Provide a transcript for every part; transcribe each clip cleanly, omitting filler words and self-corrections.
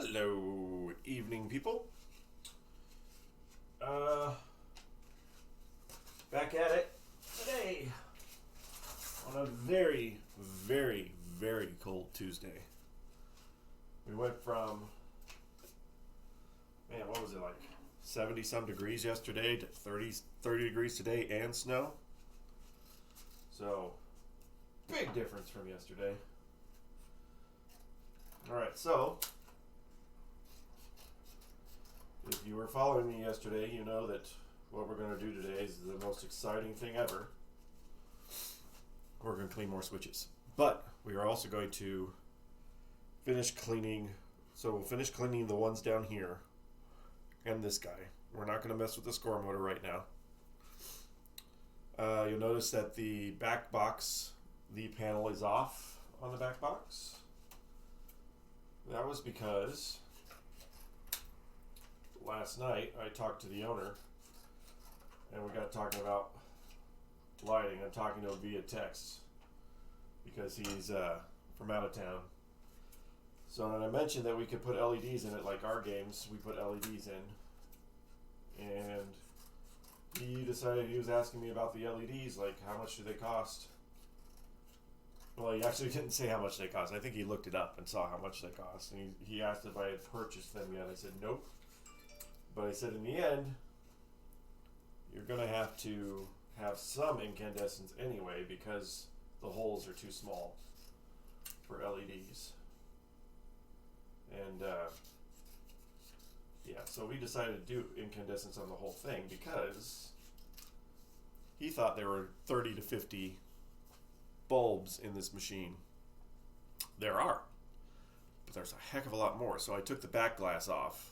Hello, evening people. Back at it today on a very, very, very cold Tuesday. We went from, what was it like? 70 some degrees yesterday to 30 degrees today and snow. So, big difference from yesterday. Alright, so if you were following me yesterday, you know that what we're going to do today is the most exciting thing ever. We're going to clean more switches. But we are also going to finish cleaning. So we'll finish cleaning the ones down here and this guy. We're not going to mess with the score motor right now. You'll notice that the back box, the panel is off on the back box. That was because last night I talked to the owner and we got talking about lighting. I'm talking to him via text because he's from out of town. So when I mentioned that we could put LEDs in it, like our games, we put LEDs in, and he decided he was asking me about the LEDs, like how much do they cost? Well, he actually didn't say how much they cost. I think he looked it up and saw how much they cost, and he asked if I had purchased them yet. I said nope. But I said in the end, you're going to have some incandescents anyway because the holes are too small for LEDs. And so we decided to do incandescents on the whole thing because he thought there were 30 to 50 bulbs in this machine. There are, but there's a heck of a lot more. So I took the back glass off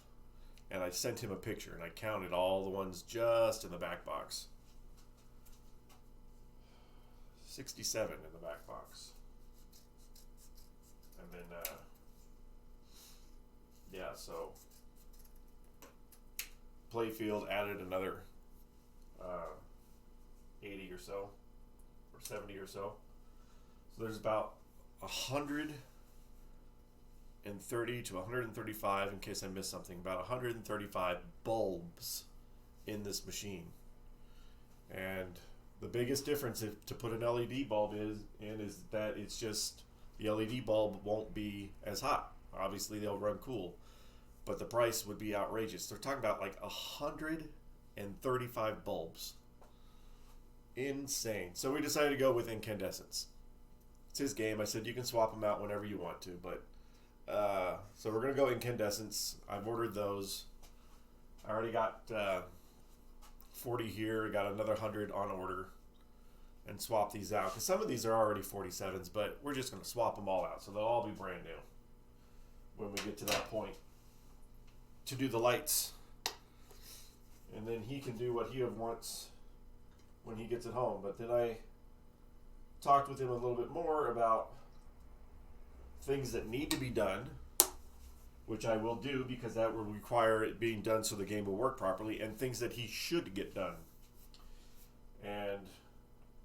and I sent him a picture and I counted all the ones just in the back box. 67 in the back box. And then so Playfield added another 80 or so, or 70 or so. So there's about 130 to 135, in case I missed something, about 135 bulbs in this machine. And the biggest difference to put an LED bulb is that it's just the LED bulb won't be as hot. Obviously they'll run cool, but the price would be outrageous. They're talking about like 135 bulbs. Insane. So we decided to go with incandescents. It's his game. I said you can swap them out whenever you want to, but so we're gonna go incandescents. I've ordered those. I already got 40 here. Got another 100 on order, and swap these out because some of these are already 47s, but we're just gonna swap them all out, so they'll all be brand new when we get to that point to do the lights, and then he can do what he wants when he gets it home. But then I talked with him a little bit more about things that need to be done, which I will do because that will require it being done so the game will work properly, and things that he should get done. And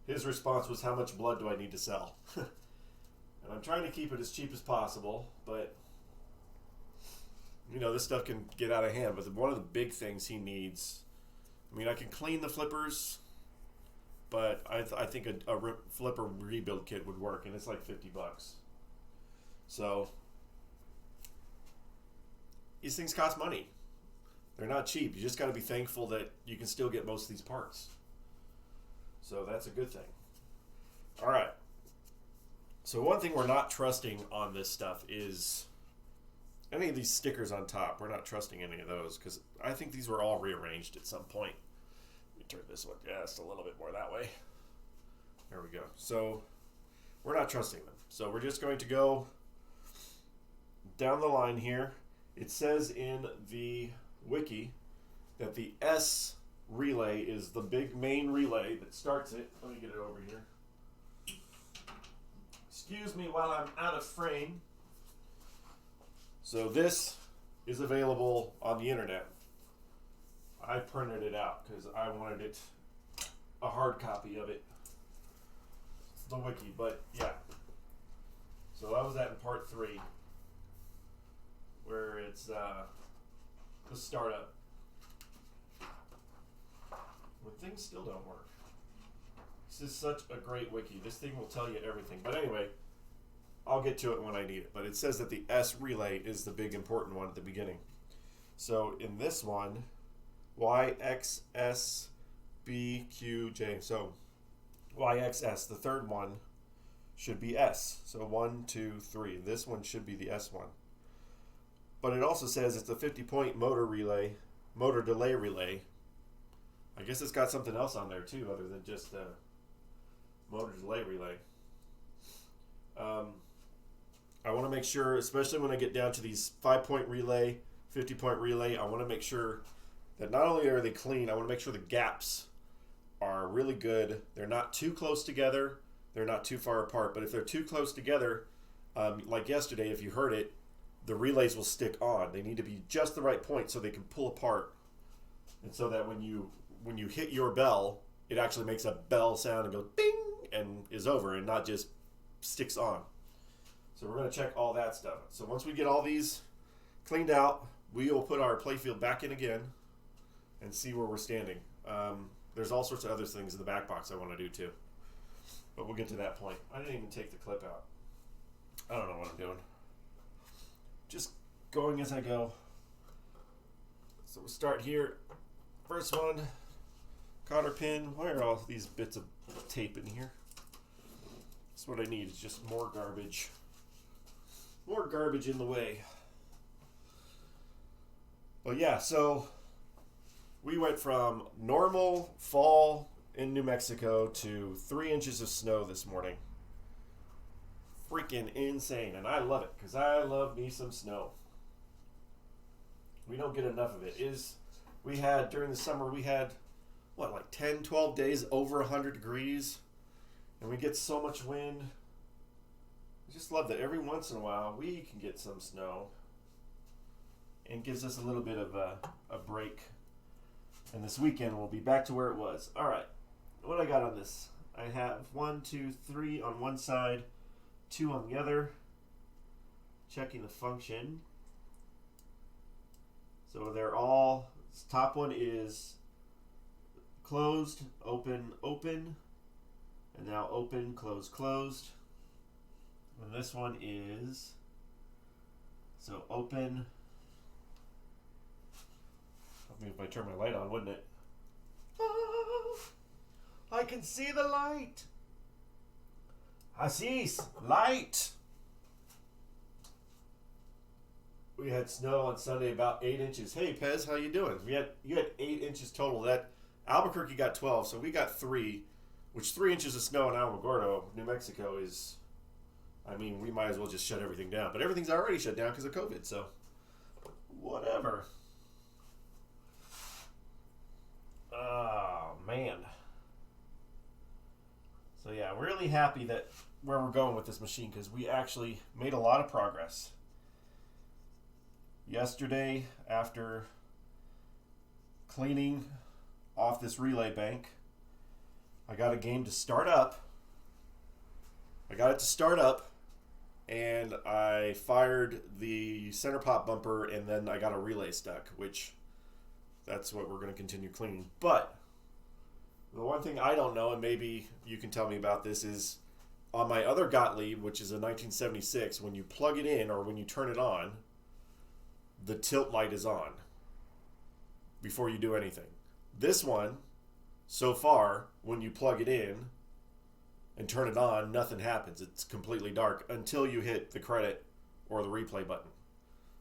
his response was, how much blood do I need to sell? And I'm trying to keep it as cheap as possible, but this stuff can get out of hand. But one of the big things he needs, I can clean the flippers, but I think a flipper rebuild kit would work, and it's like $50. So these things cost money. They're not cheap. You just got to be thankful that you can still get most of these parts. So that's a good thing. All right. So one thing we're not trusting on this stuff is any of these stickers on top. We're not trusting any of those because I think these were all rearranged at some point. Let me turn this one just a little bit more that way. There we go. So we're not trusting them. So we're just going to go down the line here. It says in the wiki that the S relay is the big main relay that starts it. Let me get it over here. Excuse me while I'm out of frame. So this is available on the internet. I printed it out because I wanted it, a hard copy of it. It's the wiki, but yeah. So that was that in part 3. where it's the startup. When things still don't work. This is such a great wiki. This thing will tell you everything. But anyway, I'll get to it when I need it. But it says that the S relay is the big important one at the beginning. So in this one, Y, X, S, B, Q, J. So Y, X, S, the third one should be S. So 1, 2, 3. This one should be the S one. But it also says it's a 50-point motor delay relay. I guess it's got something else on there too, other than just a motor delay relay. I want to make sure, especially when I get down to these 5-point relay, 50-point relay, I want to make sure that not only are they clean, I want to make sure the gaps are really good. They're not too close together. They're not too far apart. But if they're too close together, like yesterday, if you heard it, the relays will stick on. They need to be just the right point so they can pull apart. And so that when you hit your bell, it actually makes a bell sound and goes bing and is over and not just sticks on. So we're going to check all that stuff. So once we get all these cleaned out, we will put our playfield back in again and see where we're standing. There's all sorts of other things in the back box I want to do too. But we'll get to that point. I didn't even take the clip out. I don't know what I'm doing. Just going as I go. So we'll start here. First one, cotter pin. Why are all these bits of tape in here? That's what I need, is just more garbage. More garbage in the way. Well, yeah, so we went from normal fall in New Mexico to 3 inches of snow this morning. Freaking insane, and I love it, because I love me some snow. We don't get enough of it. During the summer, we had, like 10, 12 days over 100 degrees, and we get so much wind. I just love that every once in a while we can get some snow, and gives us a little bit of a break. And this weekend we'll be back to where it was. All right, what I got on this? I have 1, 2, 3 on one side, 2 on the other. Checking the function. So they're all, this top one is closed, open, open, and now open, close, closed. And this one is, so open. I mean, if I turn my light on, wouldn't it? Ah, I can see the light. Assis, light. We had snow on Sunday, about 8 inches. Hey, Pez, how you doing? You had 8 inches total. That Albuquerque got 12, so we got 3, which 3 inches of snow in Alamogordo, New Mexico is, I mean, we might as well just shut everything down. But everything's already shut down because of COVID, so whatever. Oh, man. So yeah, we're really happy that where we're going with this machine, because we actually made a lot of progress. Yesterday, after cleaning off this relay bank, I got a game to start up. I got it to start up, and I fired the center pop bumper, and then I got a relay stuck, which that's what we're going to continue cleaning. But the one thing I don't know, and maybe you can tell me about this, is on my other Gottlieb, which is a 1976, when you plug it in or when you turn it on, the tilt light is on before you do anything. This one, so far, when you plug it in and turn it on, nothing happens. It's completely dark until you hit the credit or the replay button.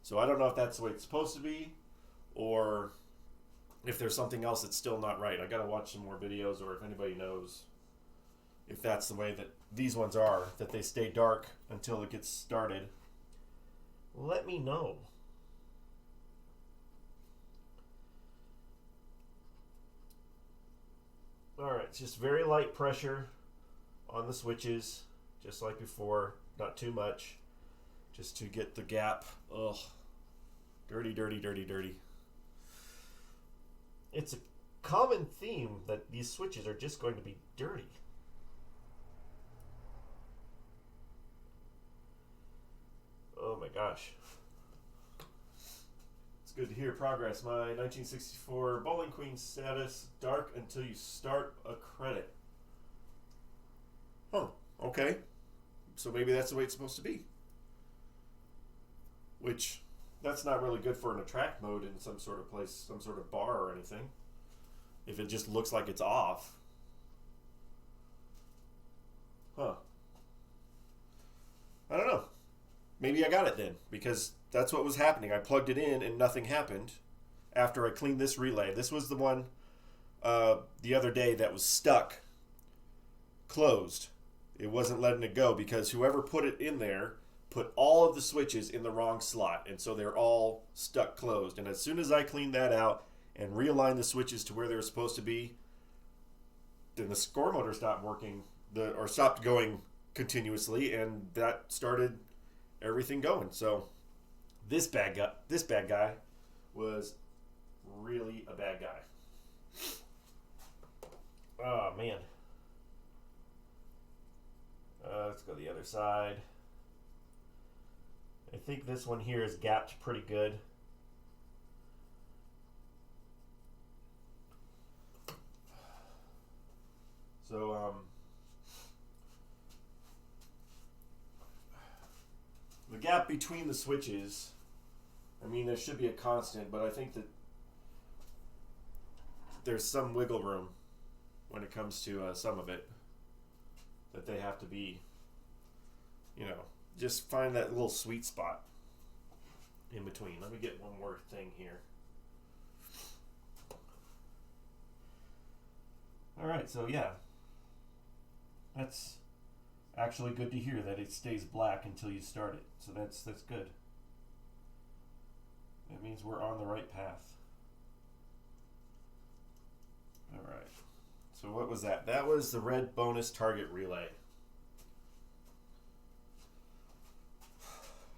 So I don't know if that's the way it's supposed to be, or if there's something else that's still not right. I gotta watch some more videos, or if anybody knows if that's the way that these ones are, that they stay dark until it gets started, let me know. Alright, it's just very light pressure on the switches, just like before, not too much, just to get the gap. Ugh, dirty, dirty, dirty, dirty. It's a common theme that these switches are just going to be dirty. Oh my gosh. good to hear. Progress. My 1964 Bowling Queen status, dark until you start a credit. Huh. Okay. So maybe that's the way it's supposed to be. Which, that's not really good for an attract mode in some sort of place, some sort of bar or anything. If it just looks like it's off. Huh. I don't know. Maybe I got it then, because that's what was happening. I plugged it in and nothing happened after I cleaned this relay. This was the one the other day that was stuck, closed. It wasn't letting it go because whoever put it in there put all of the switches in the wrong slot, and so they're all stuck closed. And as soon as I cleaned that out and realigned the switches to where they were supposed to be, then the score motor stopped working, or stopped going continuously, and that started everything going. So this bad guy was really a bad guy. Oh man. Let's go the other side. I think this one here is gapped pretty good. So the gap between the switches, I mean, there should be a constant, but I think that there's some wiggle room when it comes to some of it, that they have to be, just find that little sweet spot in between. Let me get one more thing here. All right, so yeah, that's actually good to hear that it stays black until you start it. So that's good. That means we're on the right path. All right. So what was that? That was the red bonus target relay.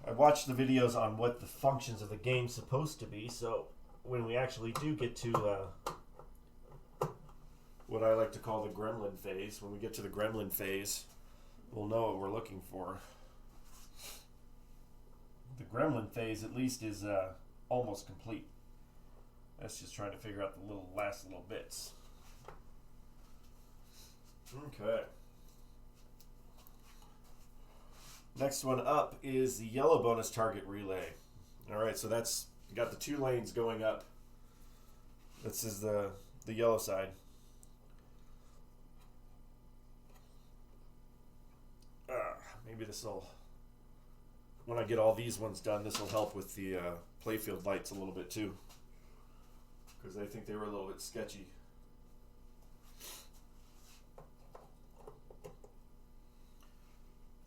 I watched the videos on what the functions of the game's supposed to be, so when we actually do get to what I like to call the gremlin phase, when we get to the gremlin phase, we'll know what we're looking for. The gremlin phase, at least, is almost complete. That's just trying to figure out the last little bits. Okay. Next one up is the yellow bonus target relay. All right, so that's got the 2 lanes going up. This is the yellow side. Maybe this will, when I get all these ones done, this will help with the playfield lights a little bit too, because I think they were a little bit sketchy.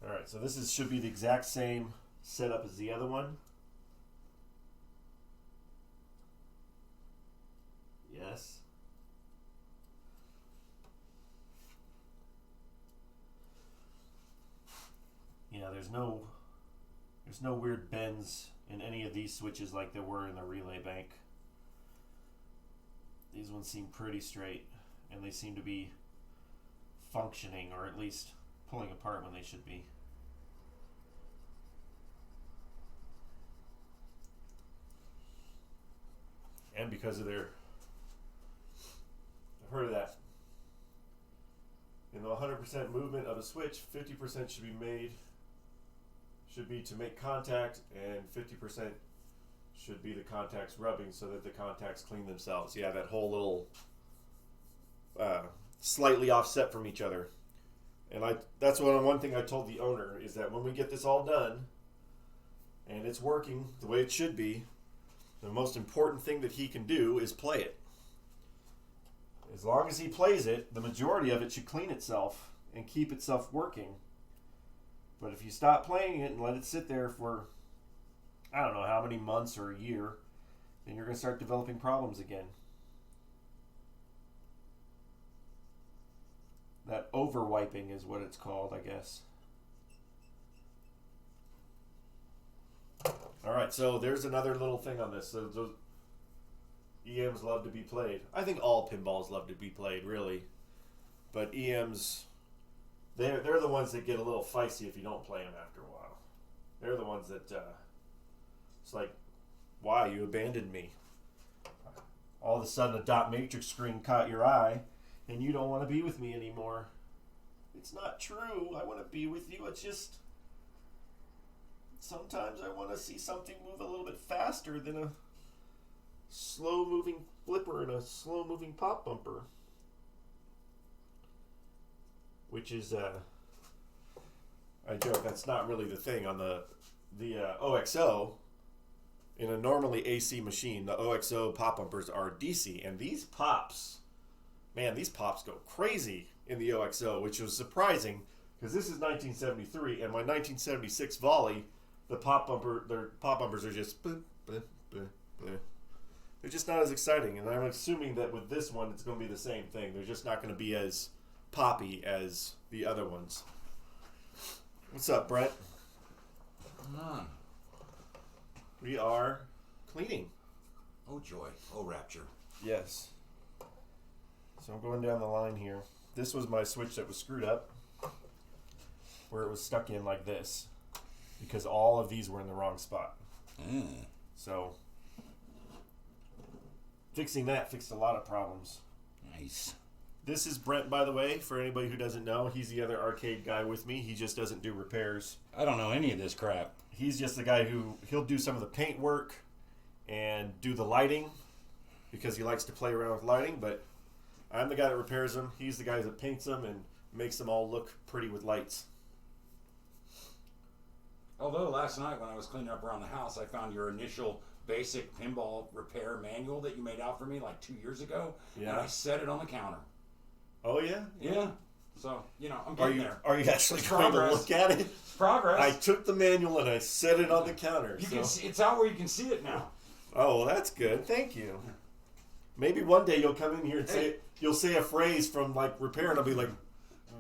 All right, so this should be the exact same setup as the other one. Yes. Yeah, there's no weird bends in any of these switches like there were in the relay bank. These ones seem pretty straight, and they seem to be functioning, or at least pulling apart when they should be. And because of their, I've heard of that. In the 100% movement of a switch, 50% should be to make contact, and 50% should be the contacts rubbing so that the contacts clean themselves. Yeah, that whole little slightly offset from each other. And that's one thing I told the owner, is that when we get this all done and it's working the way it should be, the most important thing that he can do is play it. As long as he plays it, the majority of it should clean itself and keep itself working. But if you stop playing it and let it sit there for, I don't know how many months or a year, then you're going to start developing problems again. That over-wiping is what it's called, I guess. All right, so there's another little thing on this. So those EMs love to be played. I think all pinballs love to be played, really. But EMs, they're the ones that get a little feisty if you don't play them after a while. They're the ones that, it's like Why? You abandoned me. All of a sudden a dot matrix screen caught your eye and you don't want to be with me anymore. It's not true. I want to be with you. It's just sometimes I want to see something move a little bit faster than a slow-moving flipper and a slow-moving pop bumper. Which is, I joke, that's not really the thing. On the OXO, in a normally AC machine, the OXO pop bumpers are DC. And these pops, man, these pops go crazy in the OXO, which was surprising because this is 1973, and my 1976 Volley, their pop bumpers are just, bleh, bleh, bleh, bleh. They're just not as exciting. And I'm assuming that with this one, it's going to be the same thing. They're just not going to be as poppy as the other ones. What's up, Brett? We are cleaning. Oh joy. Oh rapture. Yes. So I'm going down the line here. This was my switch that was screwed up, where it was stuck in like this, because all of these were in the wrong spot. So fixing that fixed a lot of problems. Nice. This is Brent, by the way, for anybody who doesn't know. He's the other arcade guy with me. He just doesn't do repairs. I don't know any of this crap. He's just the guy he'll do some of the paint work and do the lighting because he likes to play around with lighting, but I'm the guy that repairs them. He's the guy that paints them and makes them all look pretty with lights. Although last night when I was cleaning up around the house, I found your initial basic pinball repair manual that you made out for me like 2 years ago, and I set it on the counter. Oh, yeah? Yeah. So, I'm getting there. Are you actually trying to look at it? It's progress. I took the manual and I set it on the counter. You can see, it's out where you can see it now. Oh, well, that's good. Thank you. Maybe one day you'll come in here and you'll say a phrase from like repair and I'll be like,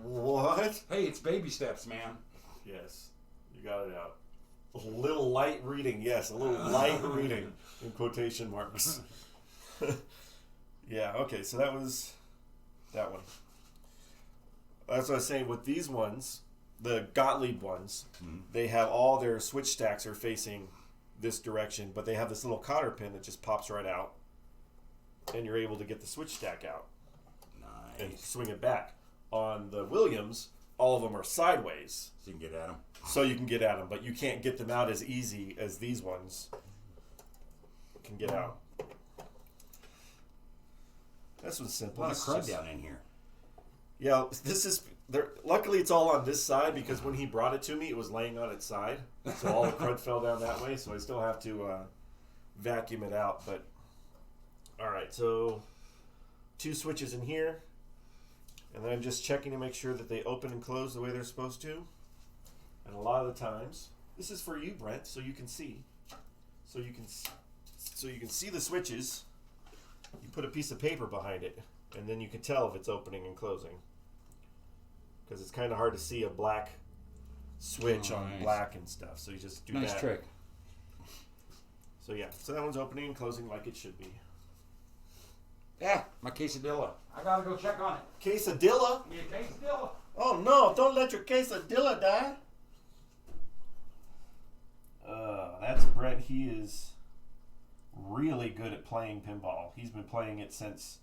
what? Hey, it's baby steps, man. Yes, you got it out. A little light reading, yes, a little light reading in quotation marks. Yeah, okay, so that was that one. That's what I was saying with these ones, the Gottlieb ones, they have all their switch stacks are facing this direction, but they have this little cotter pin that just pops right out, and you're able to get the switch stack out. Nice. And swing it back. On the Williams, all of them are sideways. So you can get at them. So you can get at them, but you can't get them out as easy as these ones can get out. This one's simple. A lot of crud down in here. Yeah, this is... Luckily, it's all on this side because when he brought it to me, it was laying on its side. So all the crud fell down that way, so I still have to vacuum it out. But all right, so 2 switches in here. And then I'm just checking to make sure that they open and close the way they're supposed to. And a lot of the times... This is for you, Brent, so you can see. So you can see the switches. You put a piece of paper behind it, and then you can tell if it's opening and closing. Because it's kind of hard to see a black switch on black and stuff. So you just do that. Nice trick. So yeah, so that one's opening and closing like it should be. Yeah, my quesadilla. I gotta go check on it. Quesadilla? Me a quesadilla. Oh no, don't let your quesadilla die. That's Brett. He is really good at playing pinball. He's been playing it since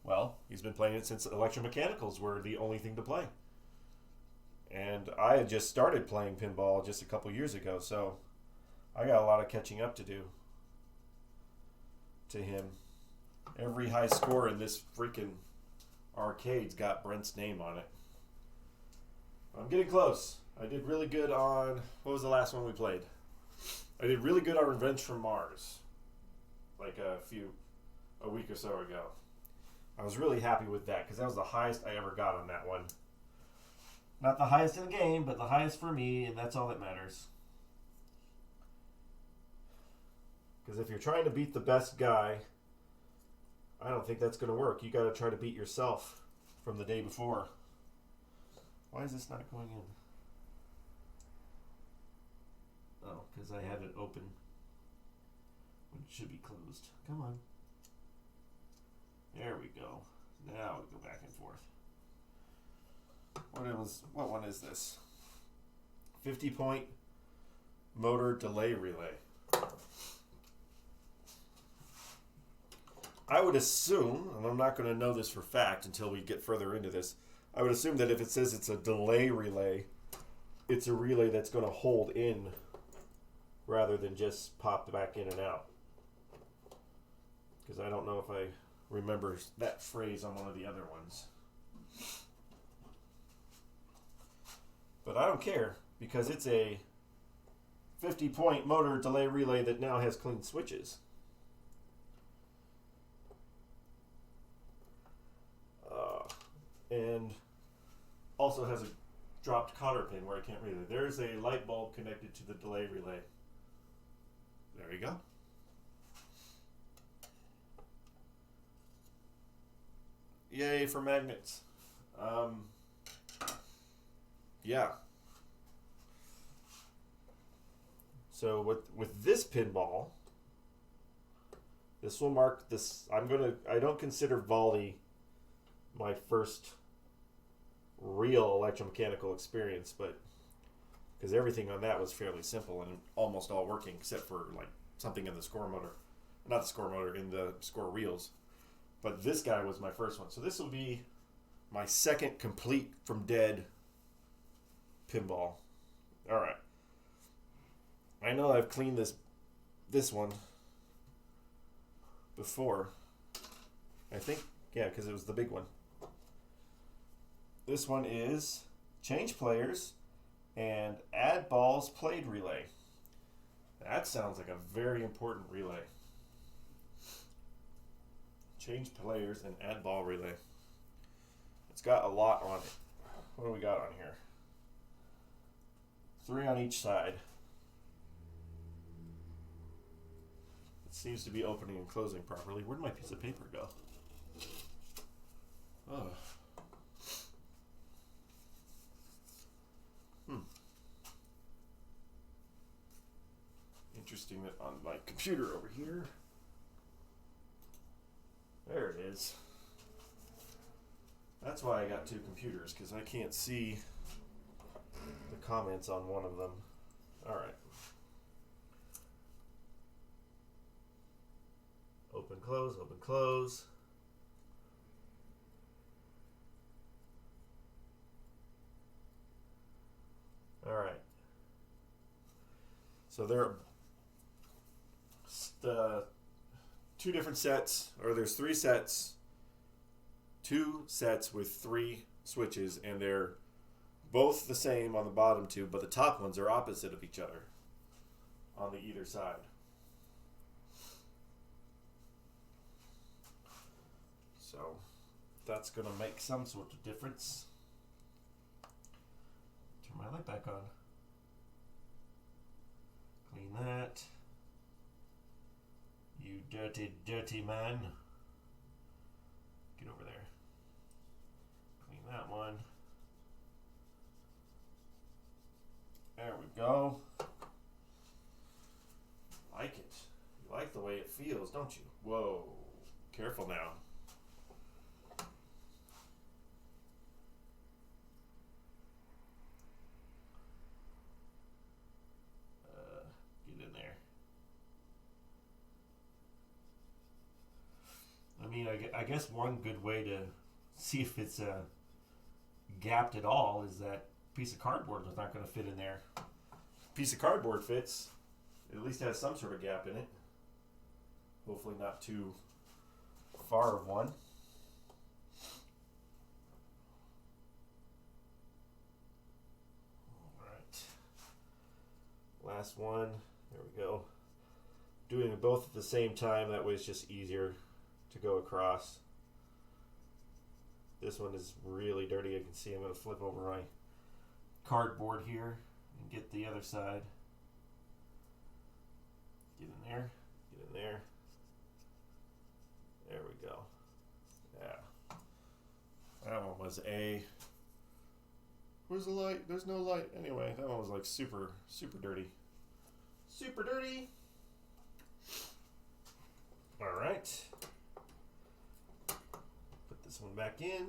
electromechanicals were the only thing to play. And I had just started playing pinball just a couple years ago, so I got a lot of catching up to do to him. Every high score in this freaking arcade's got Brent's name on it. I'm getting close. I did really good on... What was the last one we played? I did really good on Revenge from Mars. Like a week or so ago. I was really happy with that because that was the highest I ever got on that one. Not the highest in the game, but the highest for me, and that's all that matters. Because if you're trying to beat the best guy, I don't think that's going to work. You got to try to beat yourself from the day before. Why is this not going in? Oh, because I had it open when it should be closed. Come on. There we go. Now we go back and forth. What one is this? 50-point motor delay relay. I would assume, and I'm not going to know this for fact until we get further into this, I would assume that if it says it's a delay relay, it's a relay that's going to hold in rather than just pop back in and out. Because I don't know if I remember that phrase on one of the other ones. But I don't care, because it's a 50-point motor delay relay that now has clean switches. And also has a dropped cotter pin where I can't read it. There's a light bulb connected to the delay relay. There you go. Yay for magnets. Yeah. So with this pinball, this will mark this. I don't consider volley my first real electromechanical experience, but because everything on that was fairly simple and almost all working except for like something in the score motor, not the score motor, in the score reels. But this guy was my first one, so this will be my second complete from dead pinball. All right, I know I've cleaned this one before, I think. Yeah, because it was the big one. This one is change players and add balls played relay. That sounds like a very important relay. Change players and add ball relay. It's got a lot on it. What do we got on here? 3 on each side. It seems to be opening and closing properly. Where'd my piece of paper go? Oh. Interesting that on my computer over here. There it is. That's why I got 2 computers, because I can't see the comments on one of them. Alright. Open, close, open, close. Alright. So there are 2 different sets, or there's 3 sets, 2 sets with 3 switches, and they're both the same on the bottom 2, but the top ones are opposite of each other on the either side. So that's going to make some sort of difference. Turn my light back on. Clean that. You dirty, dirty man. Get over there. Clean that one. There we go. Like it. You like the way it feels, don't you? Whoa. Careful now. Get in there. I mean, I guess one good way to see if it's gapped at all is that piece of cardboard is not going to fit in there. Piece of cardboard fits. It at least has some sort of gap in it. Hopefully not too far of one. Alright. Last one. There we go. Doing them both at the same time, that way it's just easier to go across. This one is really dirty. I can see I'm going to flip over my cardboard here and get the other side. Get in there. Get in there. There we go. Yeah. That one was a... Where's the light? There's no light. Anyway, that one was like super, super dirty. Super dirty. All right. Put this one back in.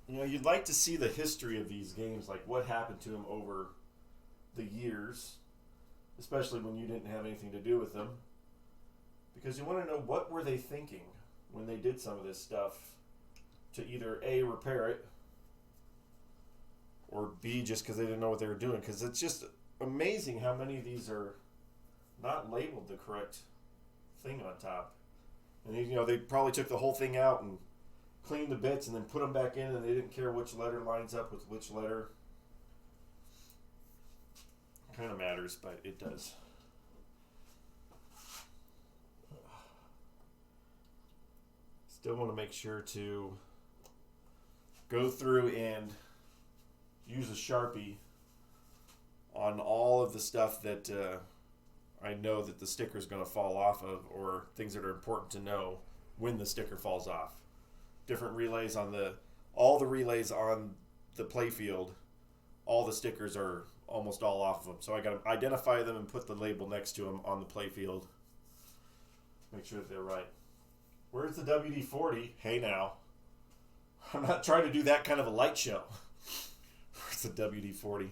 You know, you'd like to see the history of these games, like what happened to them over the years, especially when you didn't have anything to do with them. Because you want to know what were they thinking when they did some of this stuff to either A, repair it, or B, just because they didn't know what they were doing. Because it's just amazing how many of these are not labeled the correct thing on top. And they probably took the whole thing out and cleaned the bits and then put them back in, and they didn't care which letter lines up with which letter. Kind of matters, but it does. Still want to make sure to go through and use a Sharpie on all of the stuff that I know that the sticker is going to fall off of, or things that are important to know when the sticker falls off. Different relays on all the relays on the playfield, all the stickers are almost all off of them. So I got to identify them and put the label next to them on the playfield. Make sure that they're right. Where's the WD-40? Hey now. I'm not trying to do that kind of a light show. Where's the WD-40?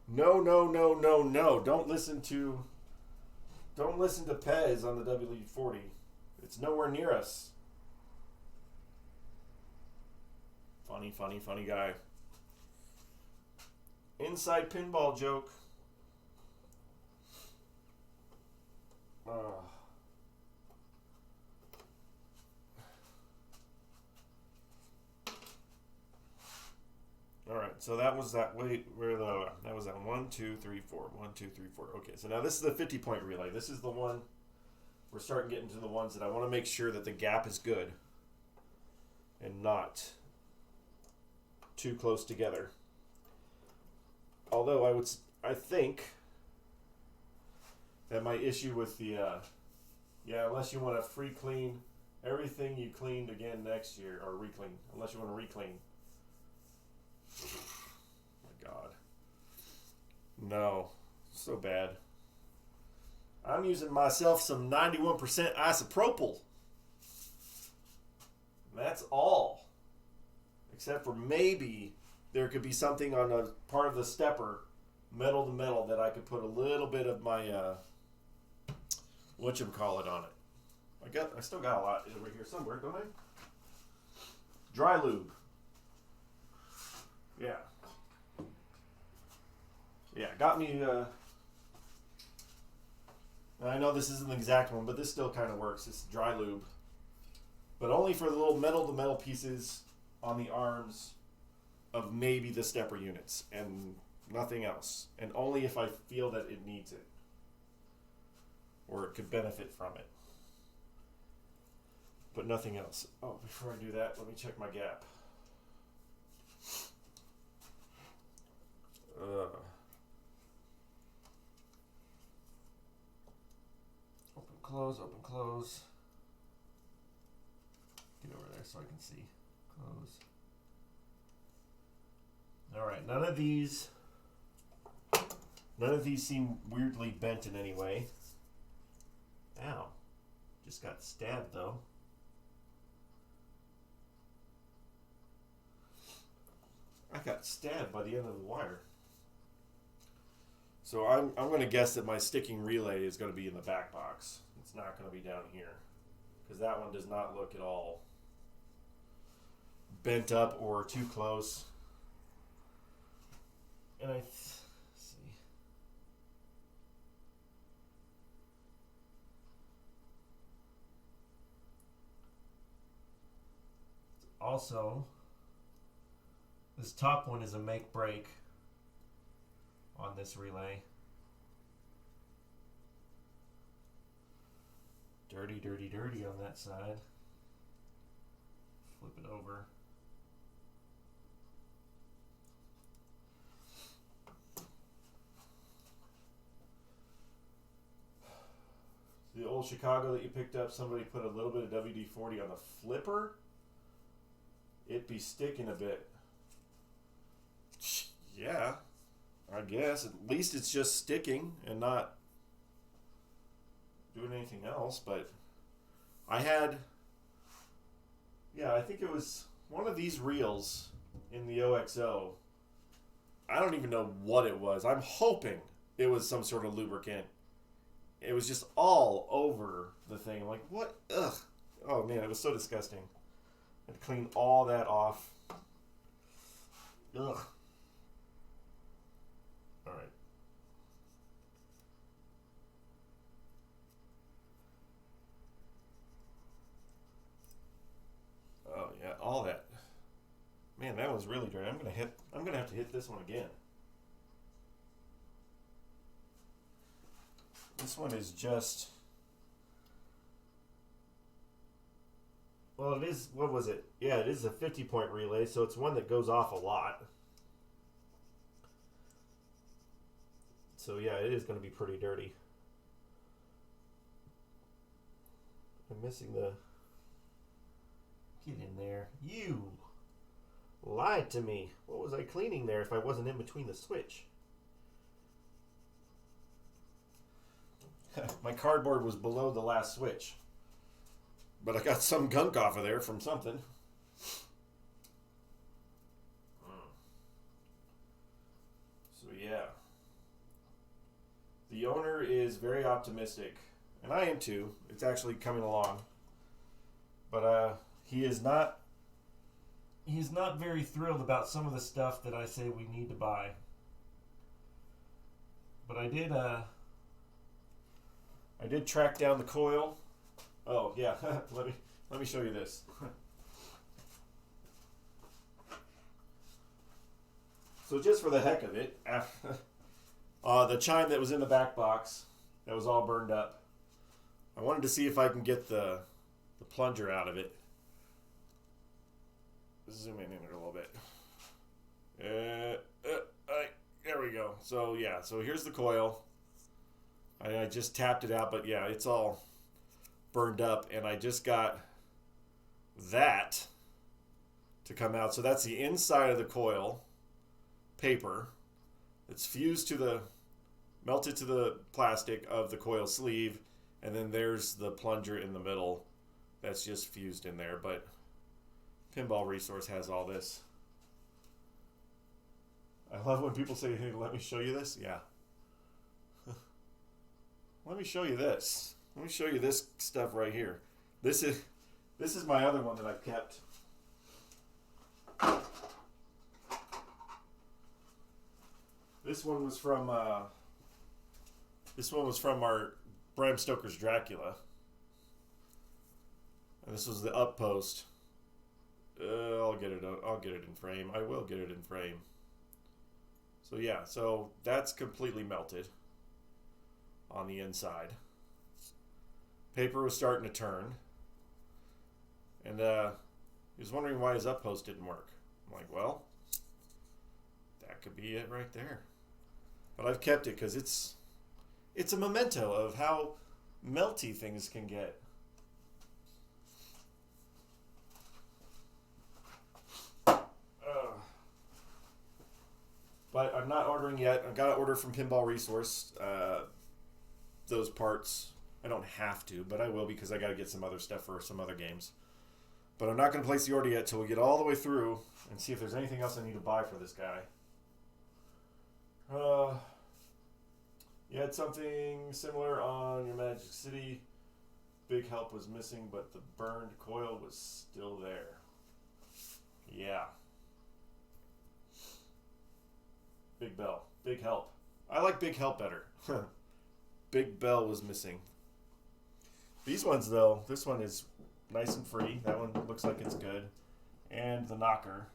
No. Don't listen to Pez on the WD-40. It's nowhere near us. Funny guy. Inside pinball joke. All right, so that was that. That was that 1, 2, 3, 4. 1, 2, 3, 4. Okay, so now this is the 50-point relay. This is the one we're starting getting to the ones that I want to make sure that the gap is good and not too close together. Although I think that my issue with the unless you want to free clean everything you cleaned again next year, or reclean, unless you want to reclean. My God. No. So bad. I'm using myself some 91% isopropyl. That's all. Except for maybe there could be something on a part of the stepper, metal to metal, that I could put a little bit of my whatchamacallit on it. I still got a lot over here somewhere, don't I? Dry lube. Yeah. Yeah, got me, I know this isn't the exact one, but this still kind of works. It's dry lube. But only for the little metal-to-metal pieces on the arms of maybe the stepper units, and nothing else. And only if I feel that it needs it, or it could benefit from it. But nothing else. Oh, before I do that, let me check my gap. Open, close. Get over there so I can see. Close. Alright, none of these seem weirdly bent in any way. Ow. Just got stabbed though. I got stabbed by the end of the wire. So I'm going to guess that my sticking relay is going to be in the back box. It's not going to be down here, because that one does not look at all bent up or too close. And let's see. Also, this top one is a make break on this relay. Dirty on that side. Flip it over. The old Chicago that you picked up, somebody put a little bit of WD-40 on the flipper. It'd be sticking a bit. Yeah, I guess. At least it's just sticking and not doing anything else. But I think it was one of these reels in the OXO. I don't even know what it was. I'm hoping it was some sort of lubricant. it was just all over the thing. I'm like, what? Ugh. Oh, man, it was so disgusting. I had to clean all that off. Ugh. All right. Oh, yeah, all that. Man, that was really dirty. I'm gonna have to hit this one again. This one is just, well, it is, what was it? Yeah, it is a 50-point relay, so it's one that goes off a lot. So yeah, it is going to be pretty dirty. I'm missing the, get in there. You lied to me. What was I cleaning there if I wasn't in between the switch? My cardboard was below the last switch. But I got some gunk off of there from something. So yeah. The owner is very optimistic. And I am too. It's actually coming along. But he's not very thrilled about some of the stuff that I say we need to buy. But I did track down the coil. Oh yeah, let me show you this. So just for the heck of it, the chime that was in the back box that was all burned up. I wanted to see if I can get the plunger out of it. Zoom in it a little bit. There we go. So yeah, so here's the coil. I just tapped it out, but yeah, it's all burned up, and I just got that to come out. So that's the inside of the coil paper. It's melted to the plastic of the coil sleeve, and then there's the plunger in the middle that's just fused in there. But Pinball Resource has all this. I love when people say, hey, let me show you this. Yeah. Let me show you this. Let me show you this stuff right here. This is my other one that I've kept. This one was from our Bram Stoker's Dracula. And this was the up post. I'll get it in frame. I will get it in frame. So yeah, so that's completely melted on the inside. Paper was starting to turn. And he was wondering why his up post didn't work. I'm like, well, that could be it right there. But I've kept it because it's a memento of how melty things can get. But I'm not ordering yet. I've got to order from Pinball Resource those parts. I don't have to, but I will because I got to get some other stuff for some other games. But I'm not going to place the order yet till we get all the way through and see if there's anything else I need to buy for this guy. You had something similar on your Magic City. Big help was missing, but the burned coil was still there. Yeah. Big Bell. Big help. I like Big Help better. Big Bell was missing. These ones, though, this one is nice and free. That one looks like it's good. And the knocker.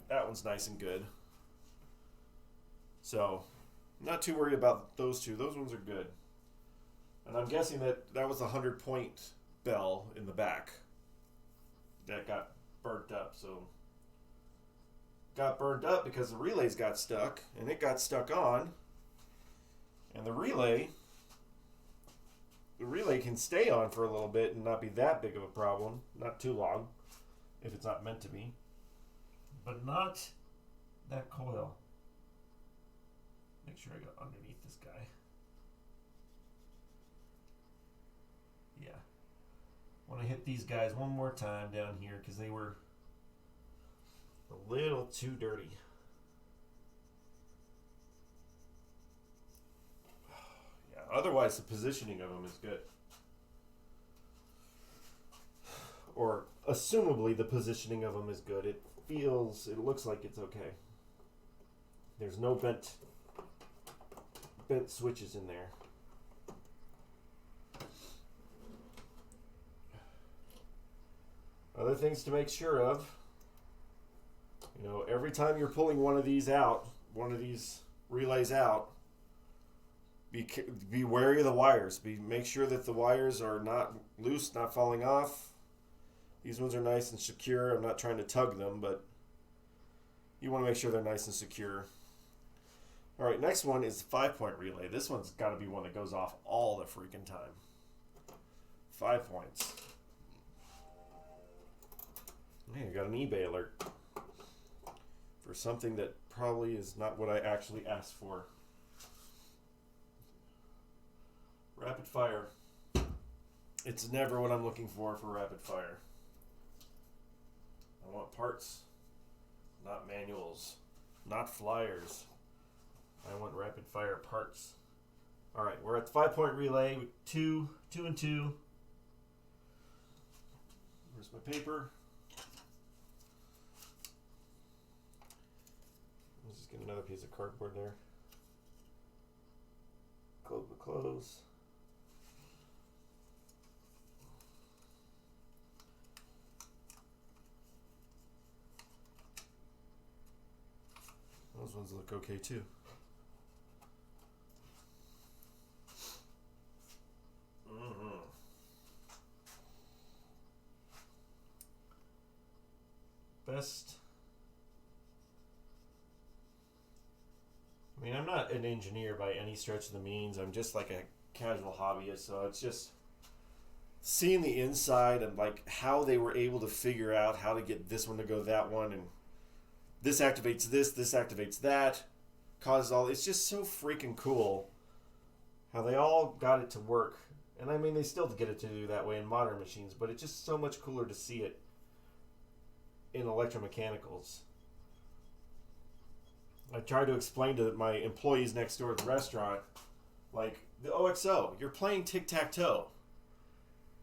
That one's nice and good. So, not too worried about those two. Those ones are good. And I'm guessing that was a 100-point bell in the back that got burnt up. So, got burned up because the relays got stuck, and it got stuck on. And the relay can stay on for a little bit and not be that big of a problem. Not too long, if it's not meant to be. But not that coil. Make sure I go underneath this guy. Yeah. I want to hit these guys one more time down here because they were a little too dirty. Yeah. Otherwise, the positioning of them is good. Or, assumably, the positioning of them is good. It looks like it's okay. There's no bent switches in there. Other things to make sure of. You know, every time you're pulling one of these relays out, be wary of the wires. Make sure that the wires are not loose, not falling off. These ones are nice and secure. I'm not trying to tug them, but you want to make sure they're nice and secure. All right, next one is 5-point relay. This one's got to be one that goes off all the freaking time. 5 points. Hey, I got an eBay alert for something that probably is not what I actually asked for. Rapid fire. It's never what I'm looking for rapid fire. I want parts, not manuals, not flyers. I want rapid fire parts. All right, we're at the 5-point relay. Two and two. Where's my paper? Let's just get another piece of cardboard there. Close. Those ones look okay too. Best. I mean, I'm not an engineer by any stretch of the means. I'm just like a casual hobbyist, so it's just seeing the inside and like how they were able to figure out how to get this one to go that one, and this activates this activates that, causes all. It's just so freaking cool how they all got it to work. And I mean, they still get it to do that way in modern machines, but it's just so much cooler to see it in electromechanicals. I tried to explain to my employees next door at the restaurant, like, the OXO, you're playing tic-tac-toe.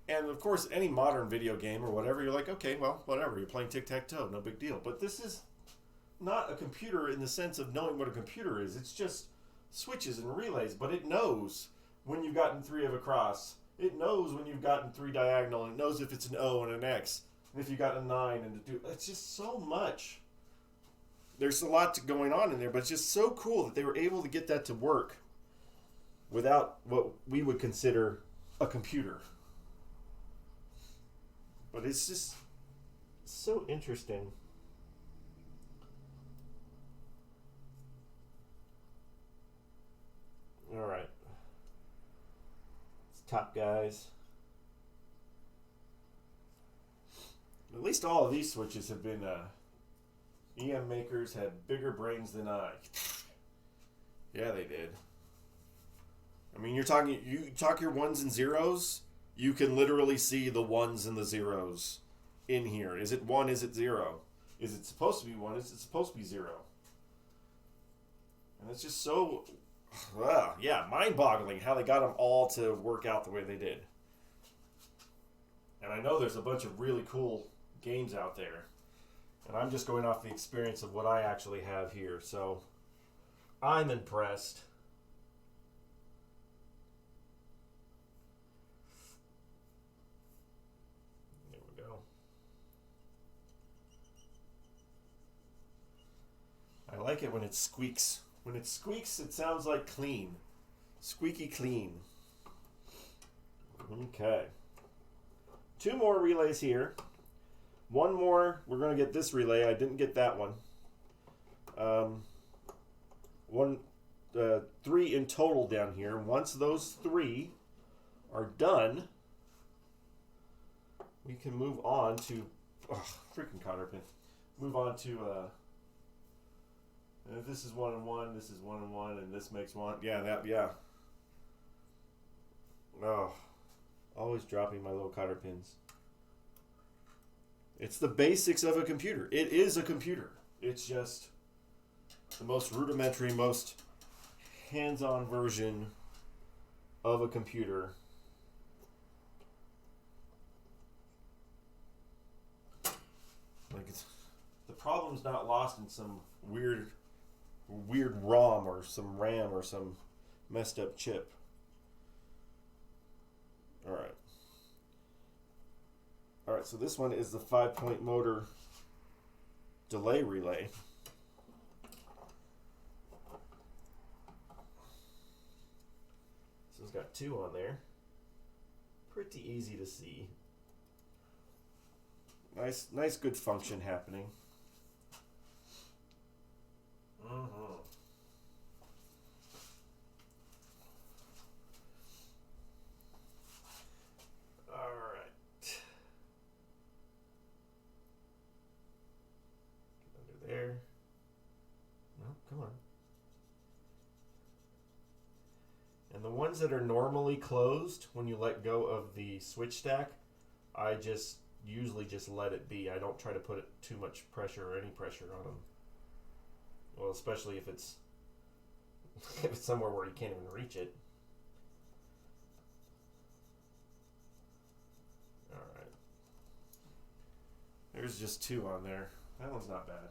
And of course, any modern video game or whatever, you're like, okay, well, whatever, you're playing tic-tac-toe, no big deal. But this is not a computer in the sense of knowing what a computer is. It's just switches and relays, but it knows when you've gotten 3 of a cross. It knows when you've gotten 3 diagonal, and it knows if it's an O and an X, and if you got a 9 and a 2. It's just so much. There's a lot going on in there, but it's just so cool that they were able to get that to work without what we would consider a computer. But it's just so interesting. All right. It's top guys. At least all of these switches have been EM makers had bigger brains than I. Yeah, they did. I mean, you talk your ones and zeros, you can literally see the ones and the zeros in here. Is it 1? Is it 0? Is it supposed to be 1? Is it supposed to be 0? And it's just so, mind-boggling how they got them all to work out the way they did. And I know there's a bunch of really cool games out there. And I'm just going off the experience of what I actually have here. So I'm impressed. There we go. I like it when it squeaks. When it squeaks, it sounds like clean. Squeaky clean. Okay. 2 more relays here. 1 more. We're going to get this relay. I didn't get that one. 3 in total down here. Once those 3 are done, we can move on to freaking cotter pin. Move on to if this is 1 and 1, this is 1 and 1, and this makes 1. Yeah. Oh, always dropping my little cotter pins. It's the basics of a computer. It is a computer. It's just the most rudimentary, most hands-on version of a computer. Like the problem's not lost in some weird ROM or some RAM or some messed up chip. Alright. Alright, so this one is the 5-point motor delay relay. So it's got 2 on there. Pretty easy to see. Nice good function happening. Alright. Get under there. No, come on. And the ones that are normally closed, when you let go of the switch stack, I usually just let it be. I don't try to put too much pressure or any pressure on them. Well, especially if it's somewhere where you can't even reach it. Alright. There's just 2 on there. That one's not bad.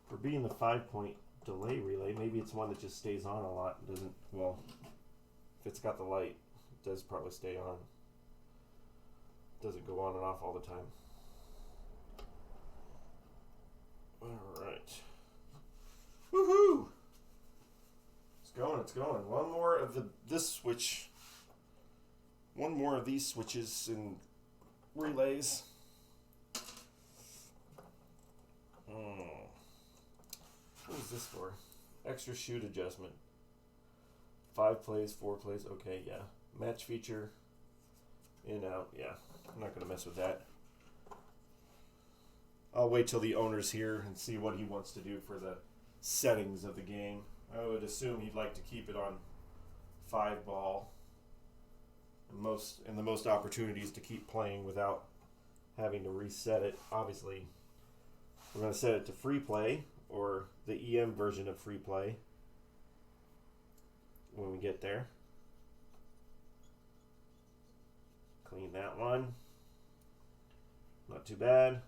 For being the 5-point delay relay, maybe it's one that just stays on a lot and doesn't, well, if it's got the light, it does probably stay on. Doesn't go on and off all the time. Alright. Woohoo! It's going. One more of this switch. One more of these switches and relays. What is this for? Extra shoot adjustment. 5 plays, 4 plays. Okay, yeah. Match feature. In, out. Yeah. I'm not going to mess with that. I'll wait till the owner's here and see what he wants to do for the settings of the game. I would assume he'd like to keep it on 5-ball. And the most opportunities to keep playing without having to reset it. Obviously, we're going to set it to free play, or the EM version of free play when we get there. Clean that one. Not too bad.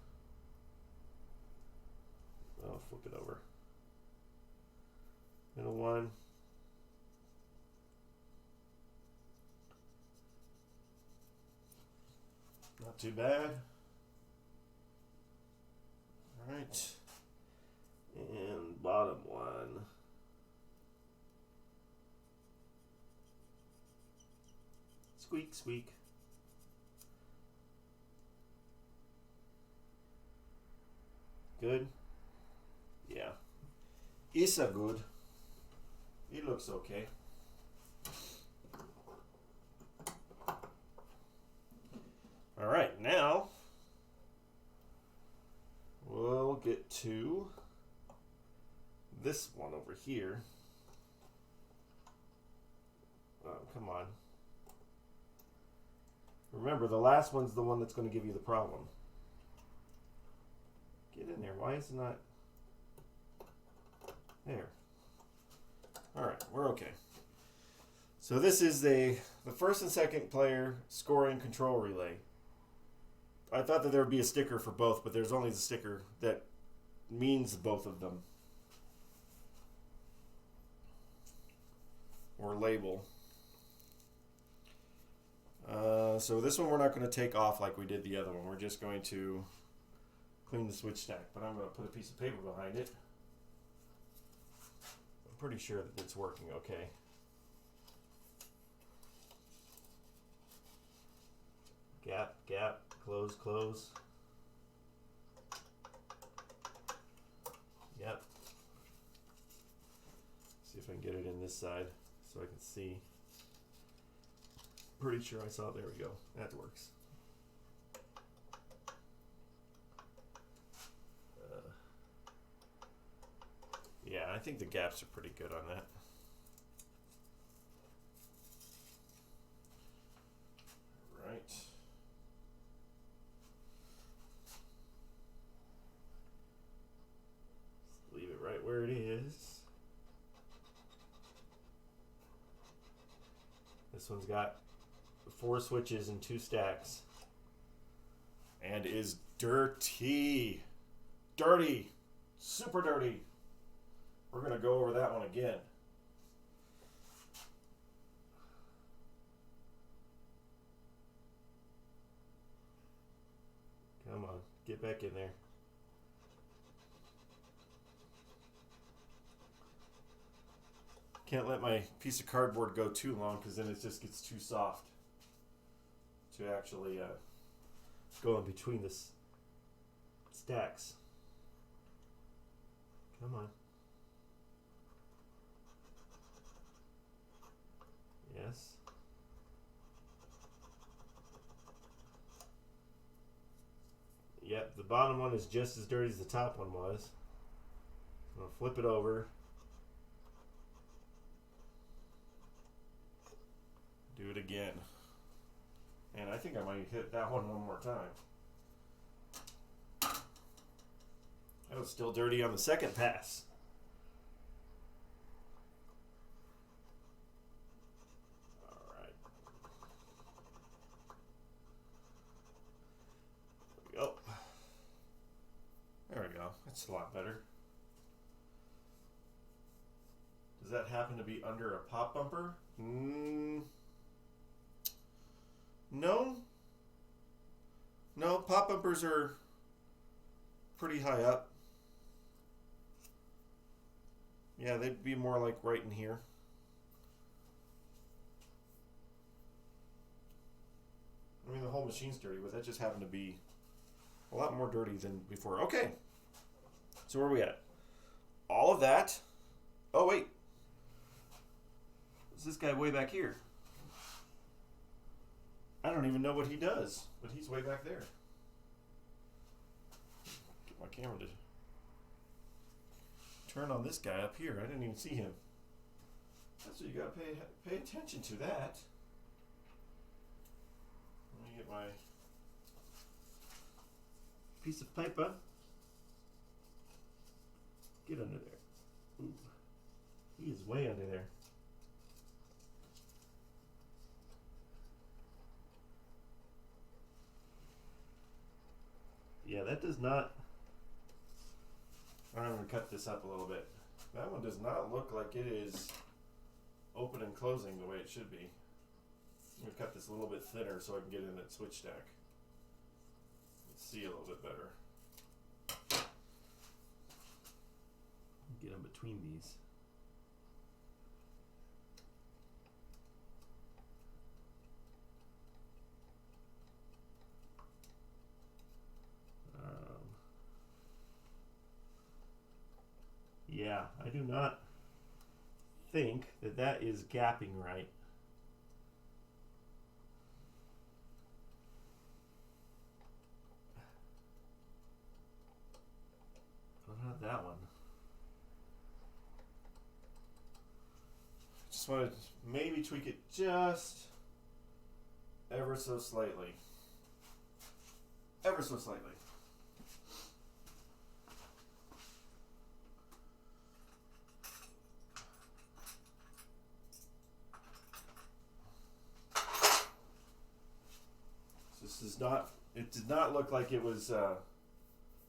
I'll flip it over. Middle one. Not too bad. All right. And bottom one. Squeak, squeak. Good. Yeah. It's a good. It looks okay. All right, now we'll get to this one over here. Oh, come on. Remember, the last one's the one that's going to give you the problem. Get in there. Why is it not? There. All right, we're okay. So this is the first and second player scoring control relay. I thought that there would be a sticker for both, but there's only the sticker that means both of them. Or label. So this one we're not going to take off like we did the other one. We're just going to clean the switch stack, but I'm going to put a piece of paper behind it. I'm pretty sure that it's working okay. Gap, gap, close, close. Yep. See if I can get it in this side so I can see. Pretty sure I saw it. There we go. That works. Yeah, I think the gaps are pretty good on that. Right. Leave it right where it is. This one's got 4 switches and 2 stacks. And is dirty. Dirty. Super dirty. We're going to go over that one again. Come on, get back in there. Can't let my piece of cardboard go too long because then it just gets too soft to actually go in between the stacks. Come on. Yes. Yep, the bottom one is just as dirty as the top one was. I'm going to flip it over. Do it again. And I think I might hit that one more time. That was still dirty on the second pass. Alright. There we go. There we go. That's a lot better. Does that happen to be under a pop bumper? No. No, pop bumpers are pretty high up. Yeah, they'd be more like right in here. I mean, the whole machine's dirty, but that just happened to be a lot more dirty than before. Okay. So where are we at? All of that. Oh, wait. Is this guy way back here? I don't even know what he does, but he's way back there. Get my camera to turn on this guy up here. I didn't even see him. That's what you gotta pay attention to that. Let me get my piece of paper. Get under there. Ooh. He is way under there. Yeah, that does not. I'm going to cut this up a little bit. That one does not look like it is open and closing the way it should be. I'm going to cut this a little bit thinner so I can get in that switch stack. Let's see a little bit better. Get in between these. Yeah, I do not think that that is gapping right. Oh, not that one. Just want to maybe tweak it just ever so slightly. Ever so slightly. This is not, it did not look like it was,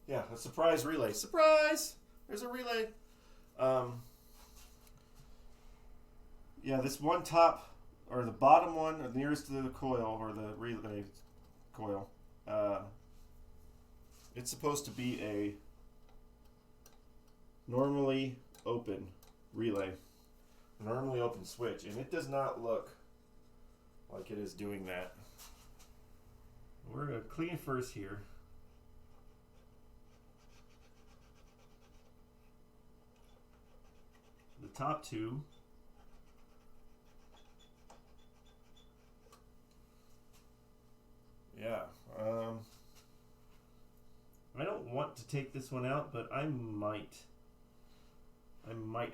yeah, a surprise relay. Surprise! There's a relay. Yeah, this one top, or the bottom one, nearest to the coil, or the relay coil, it's supposed to be a normally open relay, a normally open switch, and it does not look like it is doing that. We're going to clean first here. The top two. Yeah. I don't want to take this one out, but I might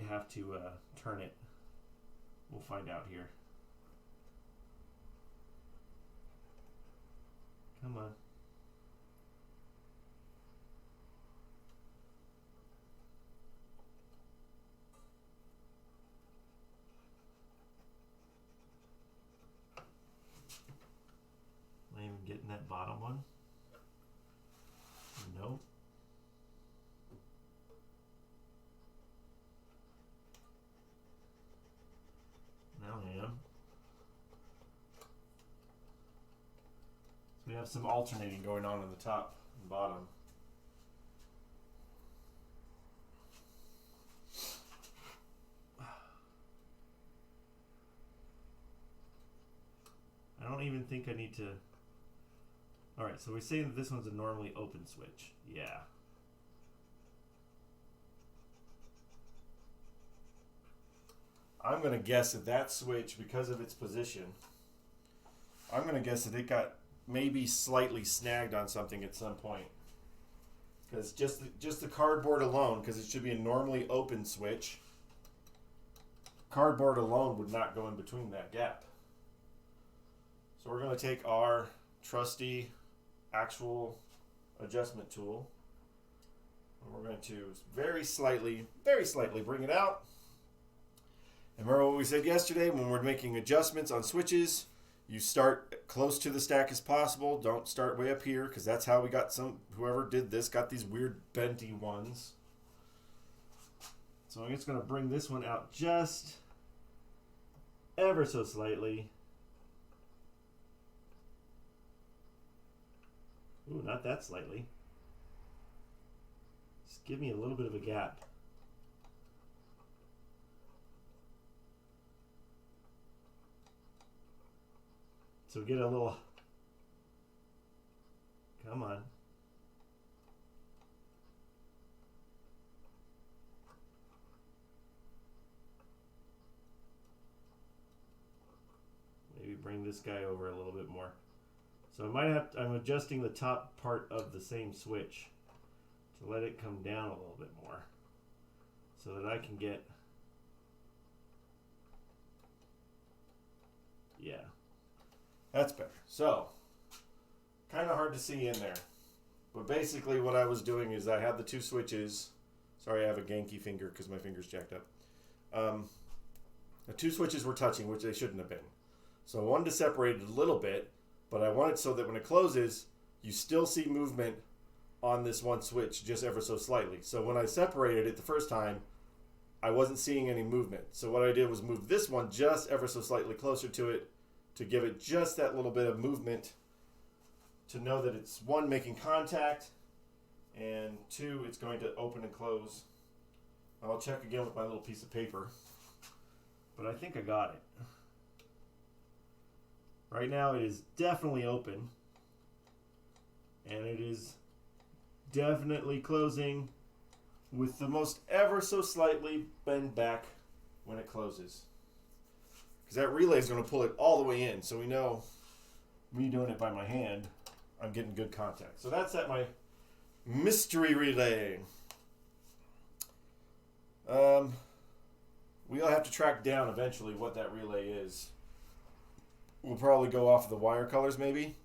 have to turn it. We'll find out here. Come on. have some alternating going on in the top and bottom. I don't even think I need to... Alright, so we're saying that this one's a normally open switch. Yeah. I'm going to guess that that switch, because of its position, I'm going to guess that it got maybe slightly snagged on something at some point. Because just the cardboard alone, because it should be a normally open switch, cardboard alone would not go in between that gap. So we're going to take our trusty actual adjustment tool, and we're going to very slightly bring it out. And remember what we said yesterday, when we're making adjustments on switches, you start close to the stack as possible. Don't start way up here, because that's how we got whoever did this got these weird benty ones. So I'm just going to bring this one out just ever so slightly. Ooh, not that slightly. Just give me a little bit of a gap. So get a little... Come on. Maybe bring this guy over a little bit more. So I'm adjusting the top part of the same switch to let it come down a little bit more so that I can get, yeah, that's better. So, kind of hard to see in there, but basically what I was doing is I had the two switches. Sorry, I have a ganky finger because my finger's jacked up. The two switches were touching, which they shouldn't have been. So I wanted to separate it a little bit, but I want it so that when it closes, you still see movement on this one switch just ever so slightly. So when I separated it the first time, I wasn't seeing any movement. So what I did was move this one just ever so slightly closer to it to give it just that little bit of movement to know that it's, one, making contact, and two, it's going to open and close. I'll check again with my little piece of paper, but I think I got it. Right now it is definitely open, and it is definitely closing with the most ever so slightly bend back when it closes. Because that relay is going to pull it all the way in, so we know me doing it by my hand, I'm getting good contact. So that's at my mystery relay. We'll have to track down eventually what that relay is. We'll probably go off of the wire colors maybe,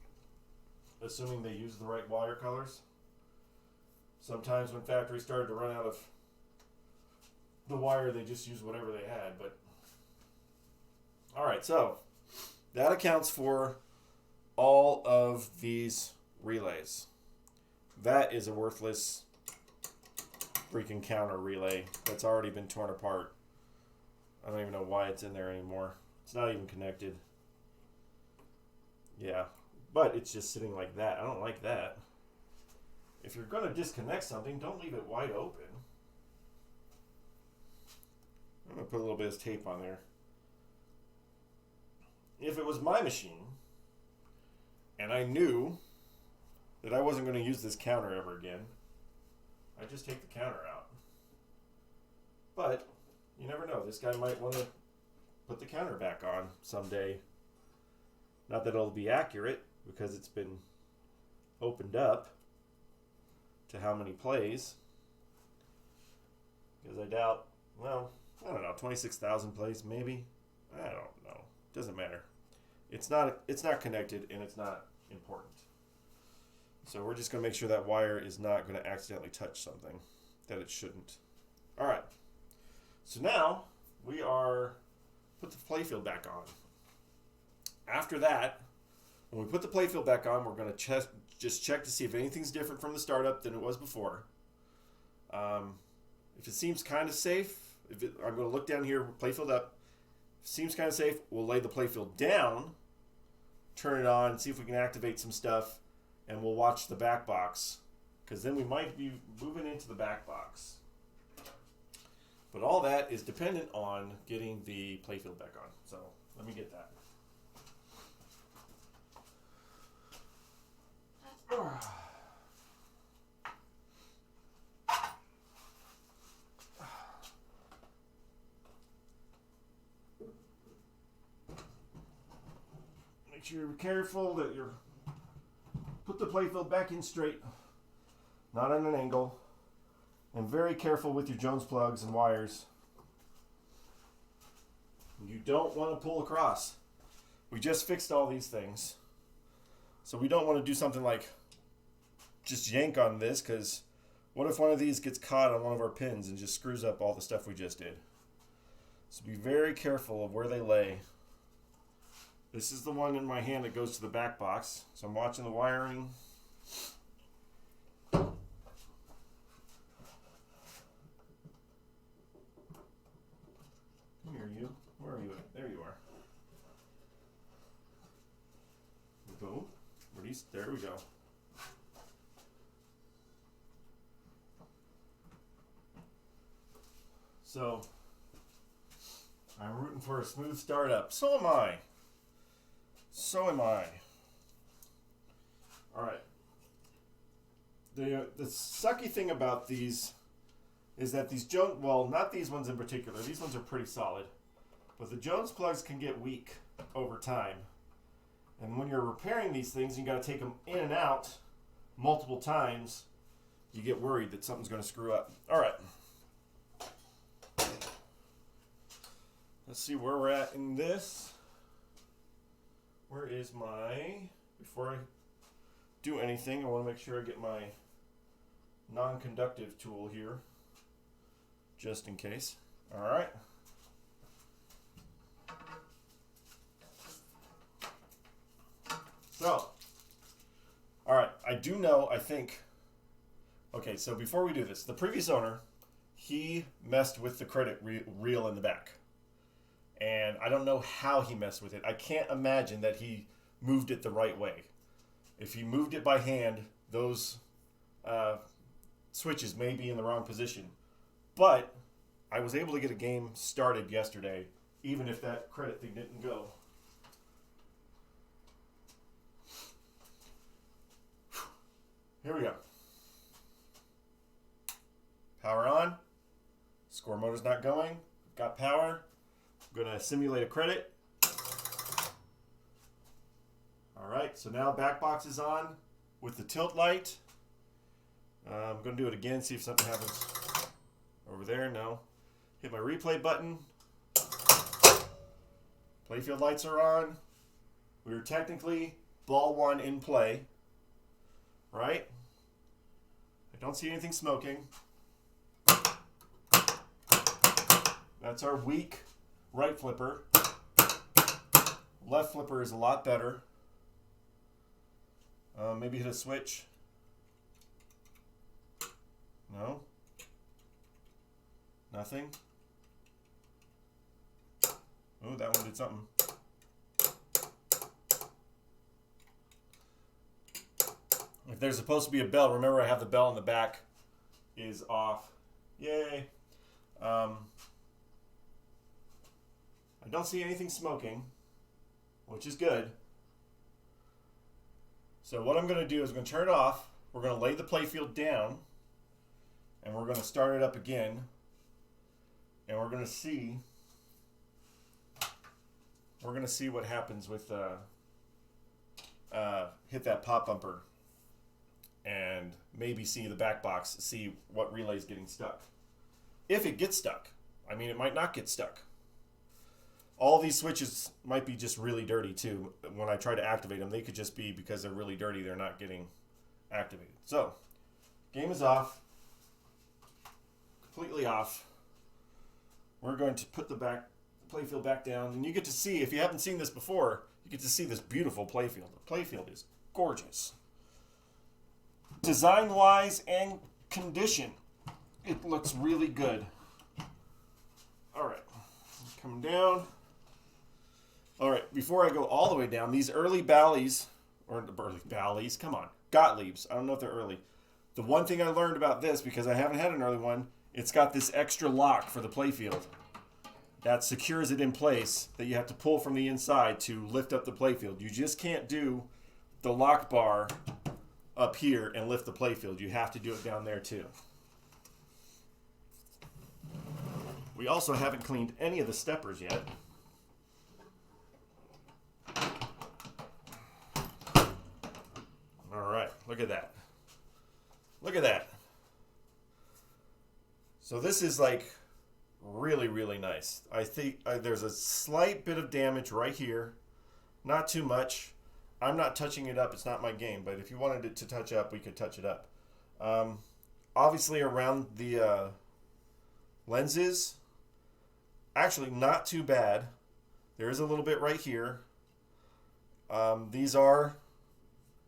assuming they use the right wire colors. Sometimes when factories started to run out of the wire, they just used whatever they had. But all right, so that accounts for all of these relays. That is a worthless freaking counter relay that's already been torn apart. I don't even know why it's in there anymore. It's not even connected. Yeah, but it's just sitting like that. I don't like that. If you're going to disconnect something, don't leave it wide open. I'm going to put a little bit of tape on there. If it was my machine, and I knew that I wasn't going to use this counter ever again, I'd just take the counter out. But you never know. This guy might want to put the counter back on someday. Not that it'll be accurate, because it's been opened up to how many plays. Because I doubt, well, I don't know, 26,000 plays maybe? I don't know. Doesn't matter. It's not connected, and it's not important. So we're just going to make sure that wire is not going to accidentally touch something that it shouldn't. All right. So now we are put the playfield back on. After that, when we put the playfield back on, we're going to just check to see if anything's different from the startup than it was before. If it seems kind of safe, I'm going to look down here, playfield up. If it seems kind of safe, we'll lay the playfield down, turn it on, see if we can activate some stuff. and we'll watch the back box, because then we might be moving into the back box. But all that is dependent on getting the playfield back on. So let me get that. Make sure you're careful that you're put the playfield back in straight, not on an angle, and very careful with your Jones plugs and wires. You don't want to pull across. We just fixed all these things, so we don't want to do something like just yank on this, because what if one of these gets caught on one of our pins and just screws up all the stuff we just did? So be very careful of where they lay. This is the one in my hand that goes to the back box. So I'm watching the wiring. Come here, you. Where are you at? There you are. Boom. Release. There we go. So I'm rooting for a smooth startup. So am I. So am I. All right. The sucky thing about these is that these Jones, well, not these ones in particular. These ones are pretty solid. But the Jones plugs can get weak over time. And when you're repairing these things, you got to take them in and out multiple times. You get worried that something's going to screw up. All right. Let's see where we're at in this. Where is my, before I do anything, I want to make sure I get my non-conductive tool here, just in case. All right. So, all right, I do know, I think, okay, so before we do this, the previous owner, he messed with the credit reel in the back. And I don't know how he messed with it. I can't imagine that he moved it the right way. If he moved it by hand, those switches may be in the wrong position. But I was able to get a game started yesterday, even if that credit thing didn't go. Here we go. Power on. Score motor's not going. Got power. I'm going to simulate a credit. All right, so now back box is on with the tilt light. I'm going to do it again, see if something happens over there. No. Hit my replay button. Playfield lights are on. We were technically ball one in play, right? I don't see anything smoking. That's our weak right flipper. Left flipper is a lot better. Maybe hit a switch. No? Nothing? Oh, that one did something. If there's supposed to be a bell, remember I have the bell in the back is off. Yay. I don't see anything smoking, which is good. So what I'm going to do is I'm going to turn it off. We're going to lay the playfield down, and we're going to start it up again. And we're going to see what happens with hit that pop bumper and maybe see the back box, see what relay is getting stuck. If it gets stuck, I mean, it might not get stuck. All these switches might be just really dirty too. When I try to activate them, they could just be because they're really dirty, they're not getting activated. So, game is off. Completely off. We're going to put the playfield back down, and you get to see, if you haven't seen this before, you get to see this beautiful playfield. The playfield is gorgeous. Design-wise and condition, it looks really good. All right, coming down. All right, before I go all the way down, these early Bally's, come on, Gottlieb's. I don't know if they're early. The one thing I learned about this, because I haven't had an early one, it's got this extra lock for the playfield that secures it in place that you have to pull from the inside to lift up the playfield. You just can't do the lock bar up here and lift the playfield. You have to do it down there too. We also haven't cleaned any of the steppers yet. All right, look at that. Look at that. So this is like really, really nice. I think there's a slight bit of damage right here. Not too much. I'm not touching it up. It's not my game. But if you wanted it to touch up, we could touch it up. Obviously around the lenses, actually not too bad. There is a little bit right here. These are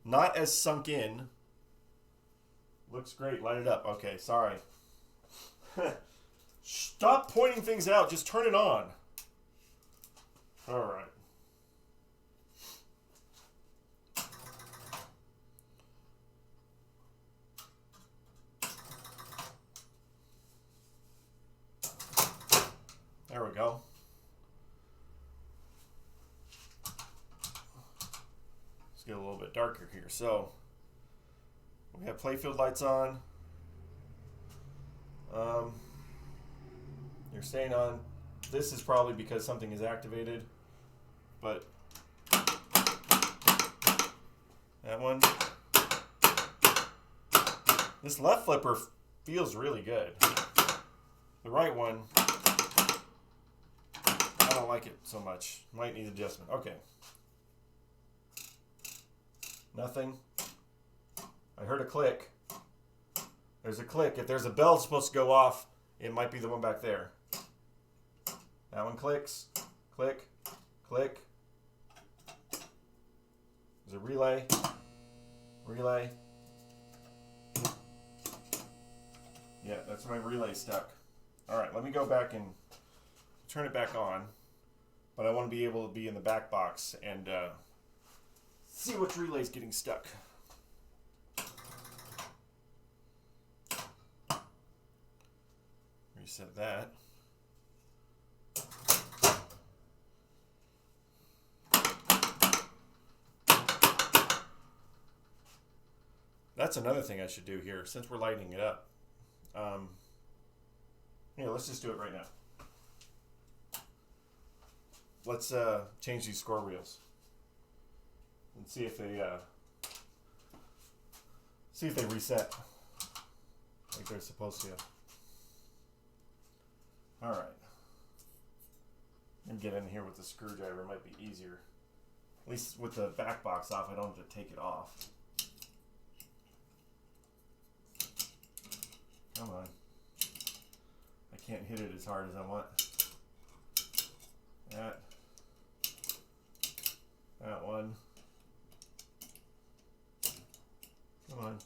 not as sunk in. Looks great. Light it up. Okay, sorry. Stop pointing things out. Just turn it on. All right. There we go. Let's get a little bit darker here. So we have playfield lights on. You're staying on. This is probably because something is activated, but that one. This left flipper feels really good. The right one, I don't like it so much. Might need adjustment. Okay. Nothing. I heard a click. There's a click. If there's a bell supposed to go off, it might be the one back there. That one clicks. Click. Click. There's a relay. Relay. Yeah, that's my relay stuck. All right, let me go back and turn it back on. But I want to be able to be in the back box and see which relay's getting stuck. Reset that. That's another thing I should do here, since we're lighting it up. Let's just do it right now. Let's change these score reels and see if they reset like they're supposed to. All right. And get in here with the screwdriver might be easier. At least with the back box off, I don't have to take it off. Come on. I can't hit it as hard as I want. That one. Come on.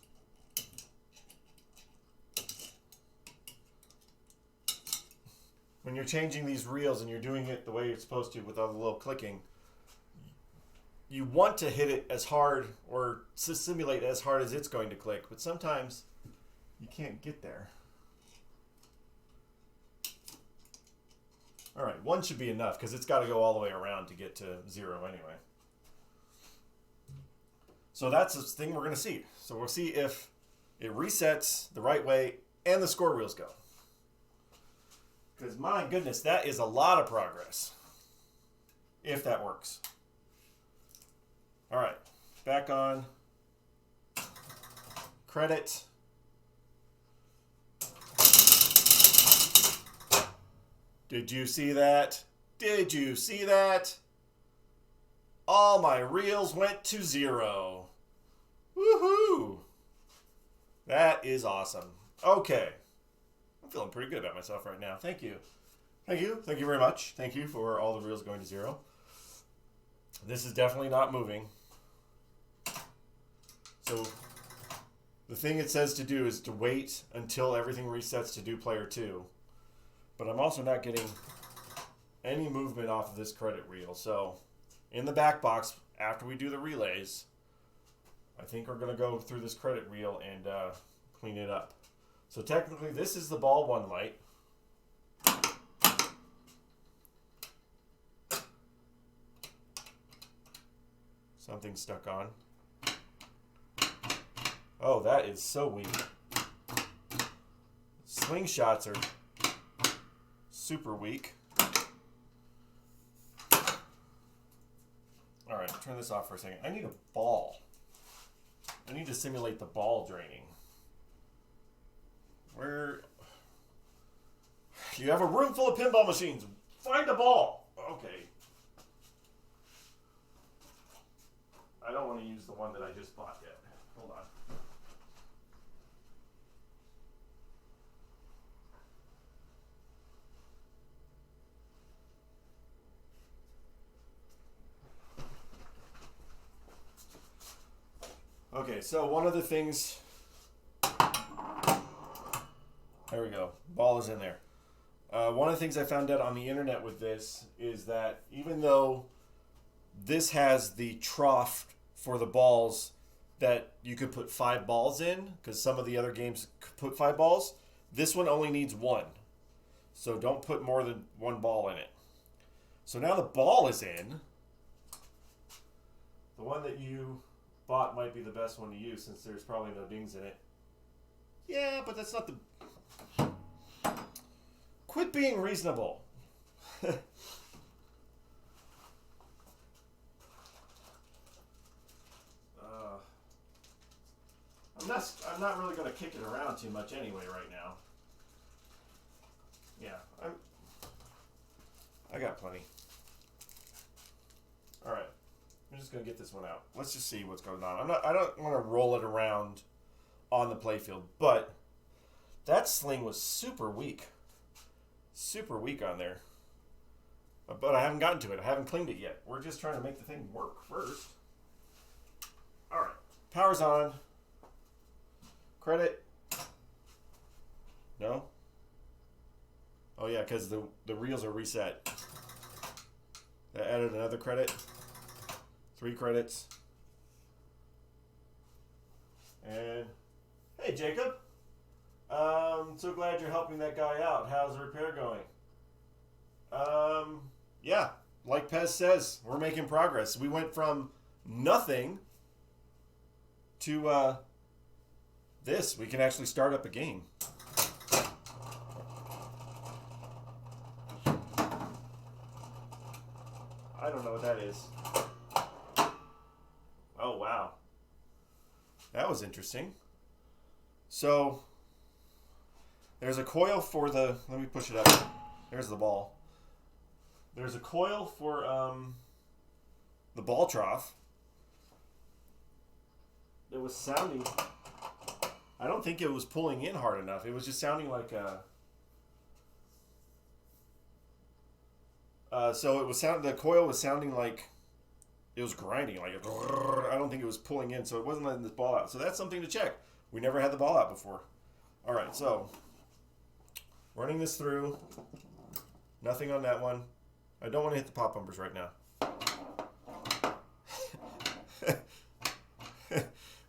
When you're changing these reels and you're doing it the way you're supposed to with all the little clicking, you want to hit it as hard or to simulate as hard as it's going to click, but sometimes you can't get there. All right, one should be enough because it's got to go all the way around to get to 0 anyway. So that's the thing we're going to see. So we'll see if it resets the right way and the score reels go. Because my goodness, that is a lot of progress. If that works. All right, back on. Credit. Did you see that? Did you see that? All my reels went to 0. Woohoo! That is awesome. Okay. I'm feeling pretty good about myself right now. Thank you. Thank you. Thank you very much. Thank you for all the reels going to 0. This is definitely not moving. So the thing it says to do is to wait until everything resets to do player 2. But I'm also not getting any movement off of this credit reel. So in the back box, after we do the relays, I think we're going to go through this credit reel and clean it up. So technically, this is the ball one light. Something stuck on. Oh, that is so weak. Slingshots are super weak. Alright, turn this off for a second. I need a ball. I need to simulate the ball draining. Where... You have a room full of pinball machines. Find a ball. Okay. I don't want to use the one that I just bought yet. Hold on. Okay, so one of the things... There we go. Ball is in there. One of the things I found out on the internet with this is that even though this has the trough for the balls that you could put 5 balls in, because some of the other games could put 5 balls, this one only needs 1. So don't put more than 1 ball in it. So now the ball is in. The one that you bought might be the best one to use since there's probably no dings in it. Yeah, but that's not the... Quit being reasonable. I'm not really going to kick it around too much anyway right now. Yeah, I got plenty. All right, I'm just going to get this one out. Let's just see what's going on. I don't want to roll it around on the playfield, but that sling was super weak. Super weak on there. But I haven't gotten to it. I haven't cleaned it yet. We're just trying to make the thing work first. All right, power's on. Credit. No? Oh yeah, because the reels are reset. That added another credit. 3 credits. And hey Jacob. So glad you're helping that guy out. How's the repair going? Yeah, like Pez says, we're making progress. We went from nothing to this. We can actually start up a game. I don't know what that is. Oh, wow. That was interesting. So, there's a coil for the... Let me push it up. There's the ball. There's a coil for the ball trough. It was sounding... I don't think it was pulling in hard enough. It was just sounding like a... so it was the coil was sounding like it was grinding, like I don't think it was pulling in, so it wasn't letting this ball out. So that's something to check. We never had the ball out before. All right, so running this through. Nothing on that one. I don't want to hit the pop bumpers right now.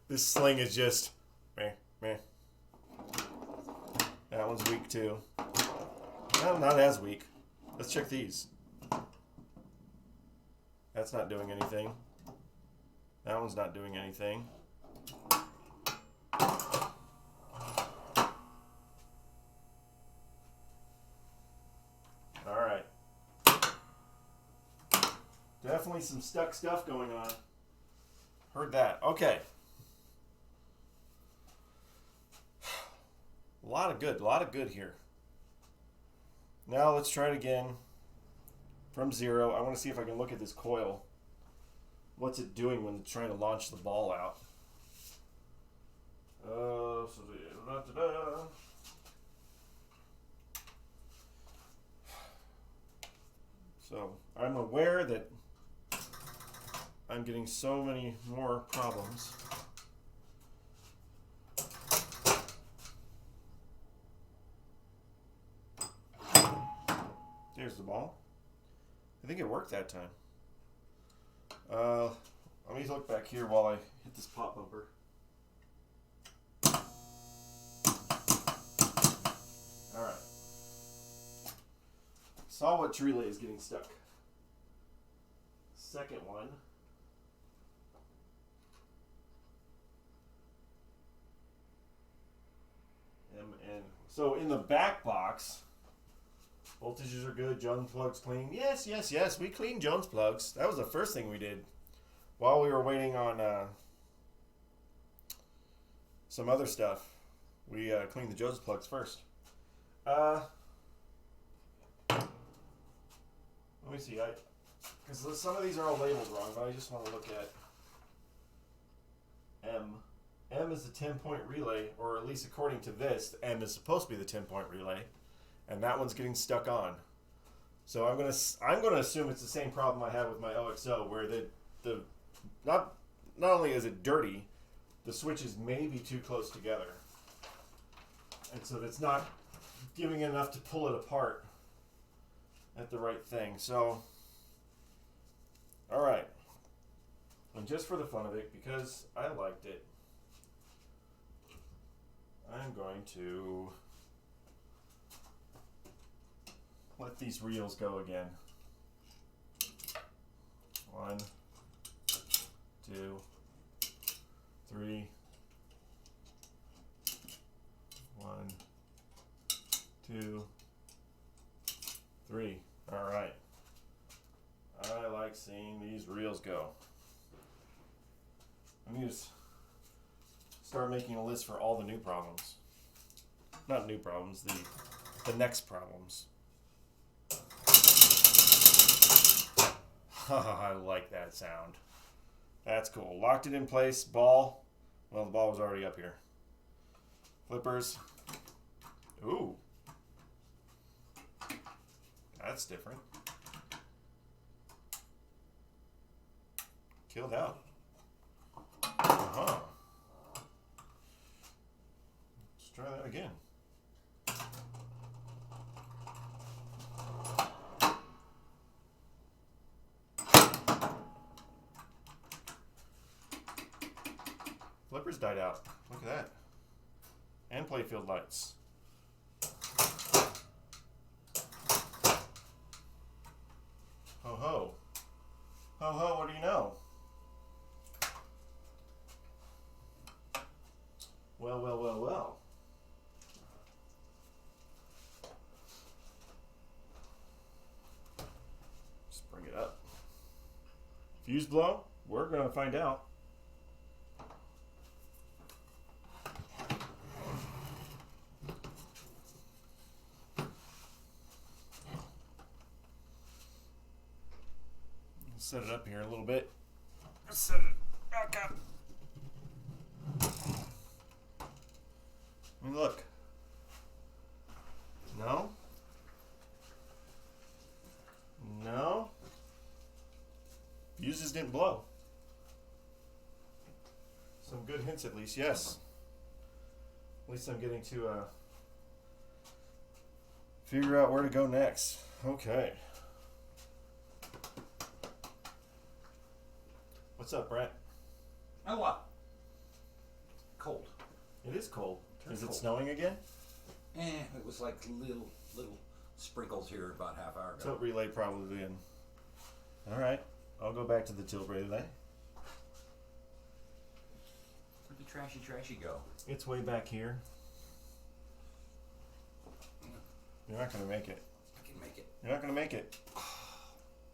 This sling is just meh, meh. That one's weak too. No, not as weak. Let's check these. That's not doing anything. That one's not doing anything. Alright. Definitely some stuck stuff going on. Heard that. Okay. A lot of good here. Now let's try it again from 0. I want to see if I can look at this coil. What's it doing when it's trying to launch the ball out? So I'm aware that I'm getting so many more problems. There's the ball. I think it worked that time. Let me look back here while I hit this pop bumper. Alright. Saw which relay is getting stuck. Second one. MN. So in the back box, voltages are good, Jones plugs clean. Yes, yes, yes, we cleaned Jones plugs. That was the first thing we did while we were waiting on some other stuff. We cleaned the Jones plugs first. Let me see. Because some of these are all labeled wrong, but I just want to look at M. M is the 10-point relay, or at least according to this, M is supposed to be the 10-point relay, and that one's getting stuck on. So I'm gonna assume it's the same problem I have with my OXO, where the not only is it dirty, the switches may be too close together, and so it's not giving enough to pull it apart at the right thing. So, all right, and just for the fun of it, because I liked it, I'm going to let these reels go again. 1, 2, 3. 1, 2, 3. All right. I like seeing these reels go. I need to start making a list for all the new problems. Not new problems, the next problems. I like that sound. That's cool. Locked it in place. Ball. Well, the ball was already up here. Flippers. Ooh. That's different. Killed out. Uh-huh. Let's try that again. Flippers died out. Look at that. And playfield lights. Ho ho. Ho ho, what do you know? Well, well, well, well. Just bring it up. Fuse blow? We're going to find out. Set it up here a little bit. Set it back up. I mean, look. No. No. Fuses didn't blow. Some good hints at least, yes. At least I'm getting to figure out where to go next. Okay. What's up, Brett? Oh, what? Cold. It is cold. Is it cold. snowing again? It was like little sprinkles here about half hour ago. Tilt relay probably in. All right. I'll go back to the tilt relay. Where'd the trashy go? It's way back here. You're not going to make it. I can make it. You're not going to make it.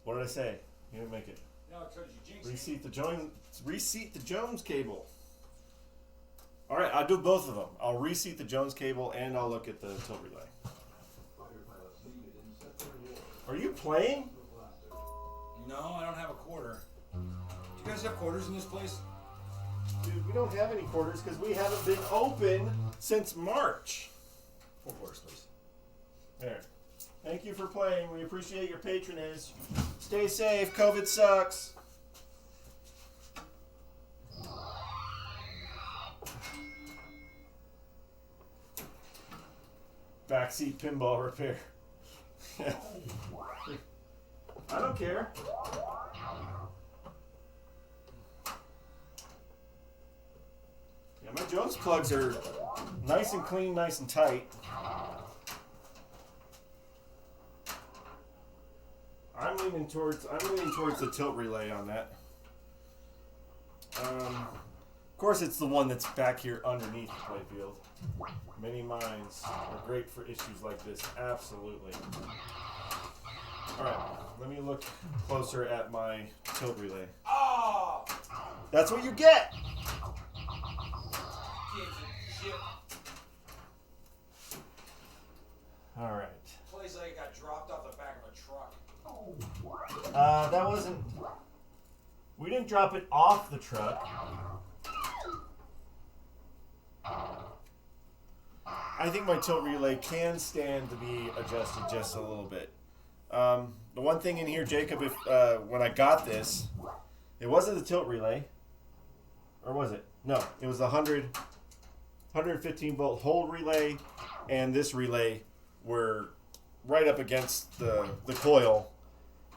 What did I say? You didn't make it. No, I told you jinx. Reseat the Jones cable. All right, I'll do both of them. I'll reseat the Jones cable and I'll look at the tilt relay. Are you playing? No, I don't have a quarter. Do you guys have quarters in this place? Dude, we don't have any quarters because we haven't been open since March. 4 quarters, please. There. Thank you for playing. We appreciate your patronage. Stay safe. COVID sucks. Backseat pinball repair. I don't care. Yeah, my Jones plugs are nice and clean, nice and tight. I'm leaning towards the tilt relay on that. Of course, it's the one that's back here underneath the playfield. Mini mines are great for issues like this. Absolutely. All right, let me look closer at my tilt relay. Oh! That's what you get. All right. Plays like it got dropped off the back of a truck. That wasn't. We didn't drop it off the truck. I think my tilt relay can stand to be adjusted just a little bit. The one thing in here, Jacob, if when I got this, it wasn't the tilt relay, or was it? No, it was the 115 volt hold relay, and this relay were right up against the coil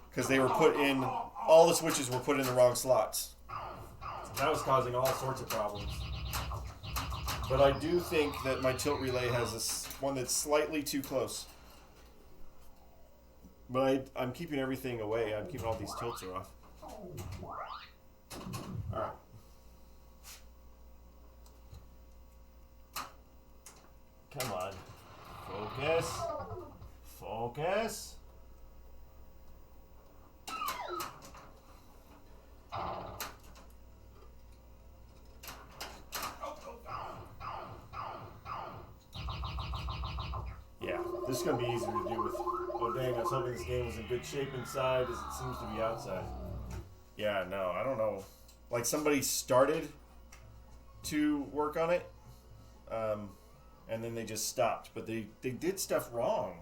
because they were put in. All the switches were put in the wrong slots. That was causing all sorts of problems. But I do think that my tilt relay has one that's slightly too close. But I'm keeping everything away. I'm keeping all these tilts off. Alright. Come on. Focus. Focus. Yeah, this is going to be easier to do with... Oh, dang, I was hoping this game was in good shape inside as it seems to be outside. Yeah, no, I don't know. Like, somebody started to work on it, and then they just stopped. But they did stuff wrong.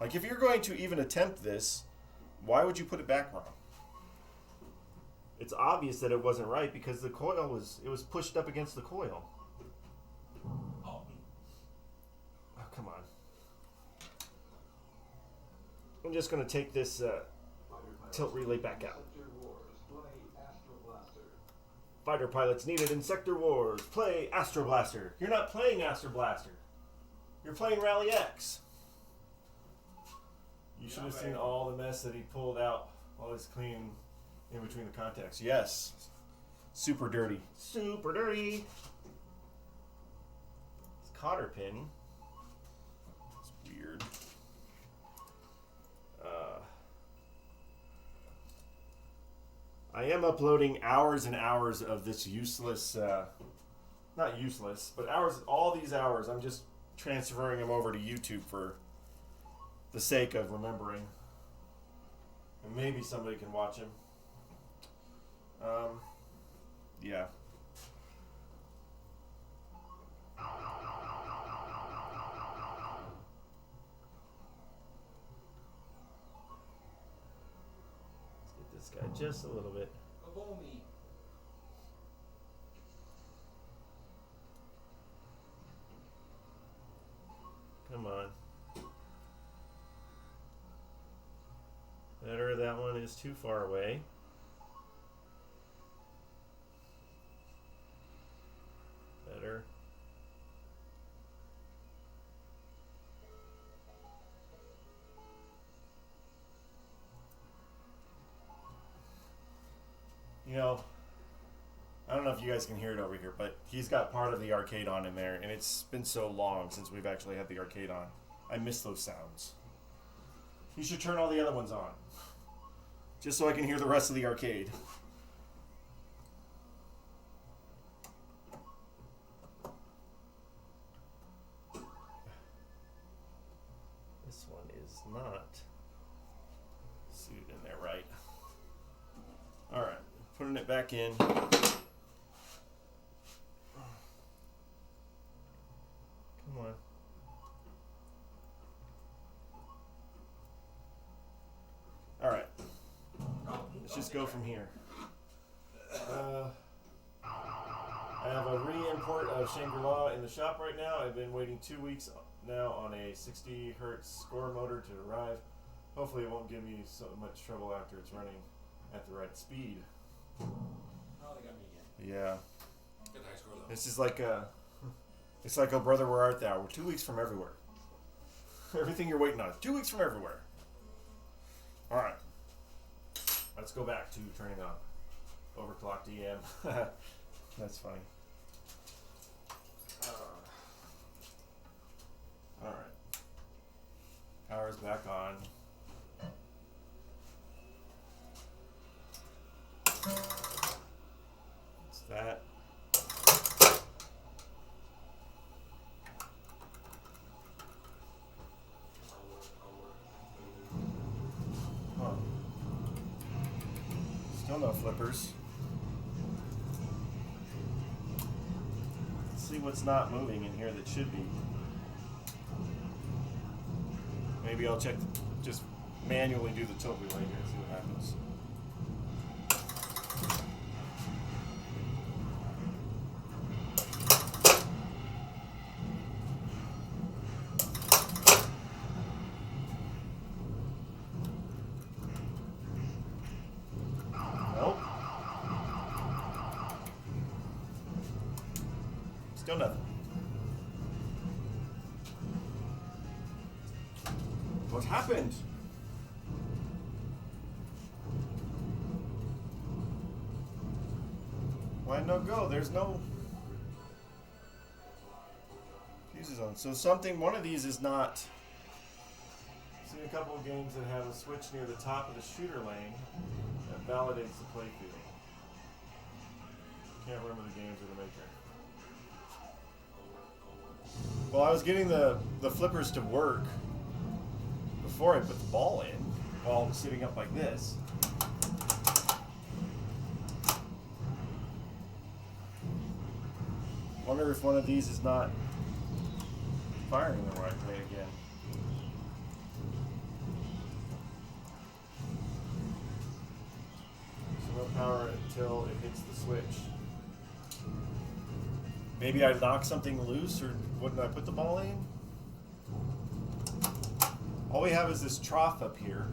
Like, if you're going to even attempt this, why would you put it back wrong? It's obvious that it wasn't right because the coil was pushed up against the coil. Oh, come on. I'm just going to take this tilt relay back out. Fighter pilots needed in Sector Wars. Play Astro Blaster. You're not playing Astro Blaster. You're playing Rally X. You should have seen all the mess that he pulled out while he's cleaning in between the contacts. Yes. Super dirty. Super dirty. It's cotter pin. It's weird. I am uploading hours and hours of this useless, not useless, but hours, all these hours, I'm just transferring them over to YouTube for the sake of remembering. And maybe somebody can watch them. Yeah. Let's get this guy just a little bit. Come on. Better, that one is too far away. Better. You know, I don't know if you guys can hear it over here, but he's got part of the arcade on in there, and it's been so long since we've actually had the arcade on. I miss those sounds. You should turn all the other ones on, just so I can hear the rest of the arcade. This one is not suited in there right. All right, putting it back in. Come on. All right. Let's just go from here. I have a re-import of Shangri-La in the shop right now. I've been waiting 2 weeks now on a 60 hertz score motor to arrive. Hopefully it won't give me so much trouble after it's running at the right speed. Oh, they got me again. Yeah. Good high score though. This is like it's like, oh brother, where art thou? We're 2 weeks from everywhere. Everything you're waiting on. 2 weeks from everywhere. All right. Let's go back to turning on overclocked EM. That's funny. All right. Power's back on. What's that? Huh. Still no flippers. Let's see what's not moving in here that should be. Maybe I'll check, just manually do the tilt relay here and see what happens. Nope. Still nothing. What happened? Why no go? There's no fuses on. So something, one of these is not. I've seen a couple of games that have a switch near the top of the shooter lane that validates the play field. Can't remember the games or the maker. Well, I was getting the flippers to work before I put the ball in, while I'm sitting up like this. Wonder if one of these is not firing the right way again. So no power until it hits the switch. Maybe I knocked something loose, or wouldn't I put the ball in? All we have is this trough up here.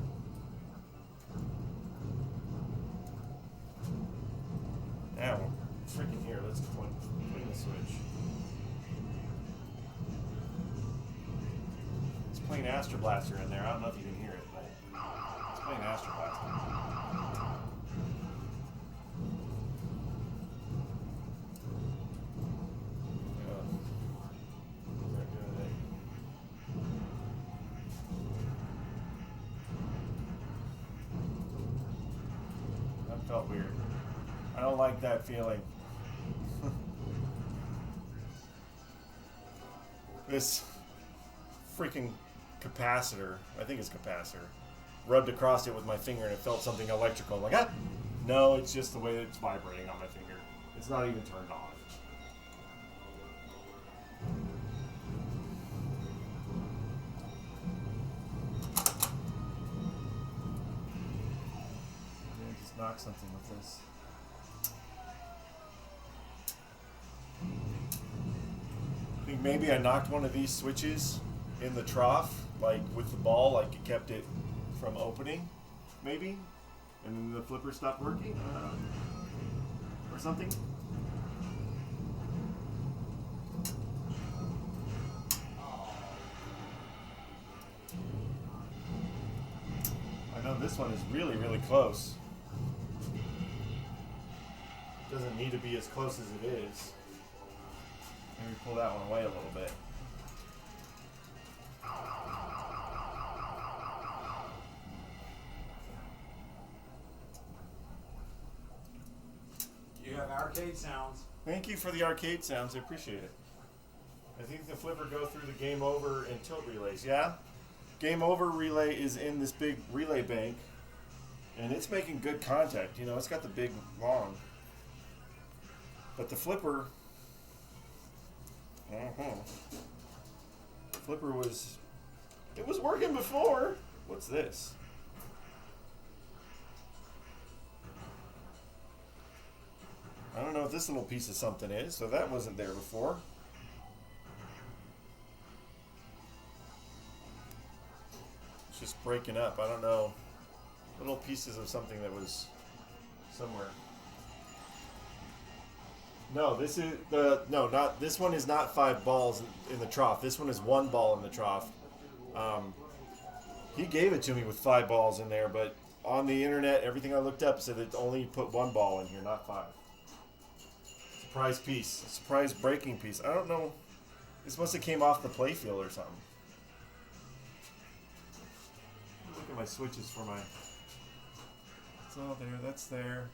Now, freaking here, let's point the switch. It's playing Astro Blaster in there. I don't know if you can hear it, but it's playing Astro Blaster. Felt weird. I don't like that feeling. This freaking capacitor, I think it's capacitor, rubbed across it with my finger and it felt something electrical. I'm like, ah! No, it's just the way that it's vibrating on my finger. It's not even turned on. Knock something with this. I think maybe I knocked one of these switches in the trough, like with the ball, like it kept it from opening, maybe, and then the flipper stopped working, or something. I know this one is really, really close. Doesn't need to be as close as it is. Maybe pull that one away a little bit. You have arcade sounds. Thank you for the arcade sounds. I appreciate it. I think the flipper goes through the game over and tilt relays. Yeah? Game over relay is in this big relay bank, and it's making good contact. You know, it's got the big long. But the flipper, flipper was working before. What's this? I don't know what this little piece of something is, so that wasn't there before. It's just breaking up. I don't know. Little pieces of something that was somewhere. No, this is not this one is not 5 balls in the trough. This one is 1 ball in the trough. He gave it to me with 5 balls in there, but on the internet, everything I looked up said it only put 1 ball in here, not 5. Surprise piece, surprise breaking piece. I don't know. This must have came off the playfield or something. Look at my switches for my. It's all there. That's there.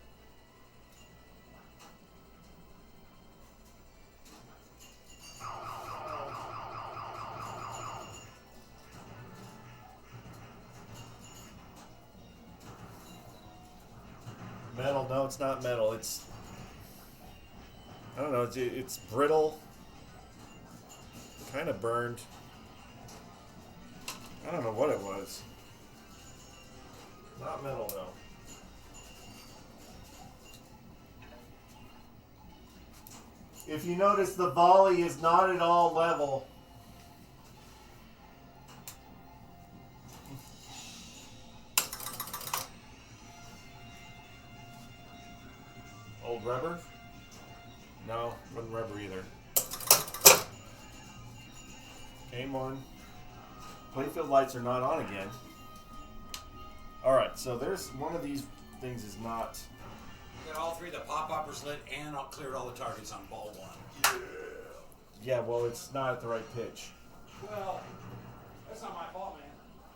Metal? No, it's not metal. It's, I don't know. It's brittle, kind of burned. I don't know what it was. Not metal though. If you notice, the volley is not at all level. Old rubber? No, wasn't rubber either. Game on. Playfield lights are not on again. Alright, so there's one of these things is not. Got all 3 of the pop-poppers lit, and I cleared all the targets on ball 1. Yeah, well, it's not at the right pitch. Well, that's not my fault, man.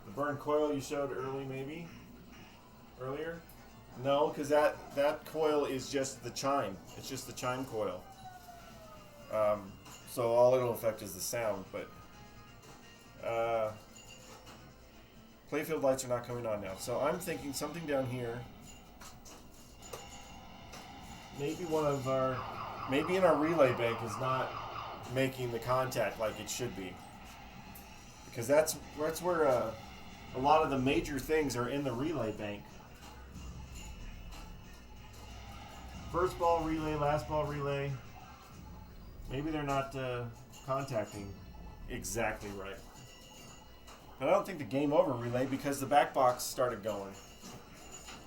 The burn coil you showed earlier? No, because that coil is just the chime. It's just the chime coil. So all it'll affect is the sound, but playfield lights are not coming on now. So I'm thinking something down here. Maybe maybe in our relay bank is not making the contact like it should be. Because that's where a lot of the major things are in the relay bank. First ball relay, last ball relay. Maybe they're not contacting exactly right. But I don't think the game over relay because the back box started going.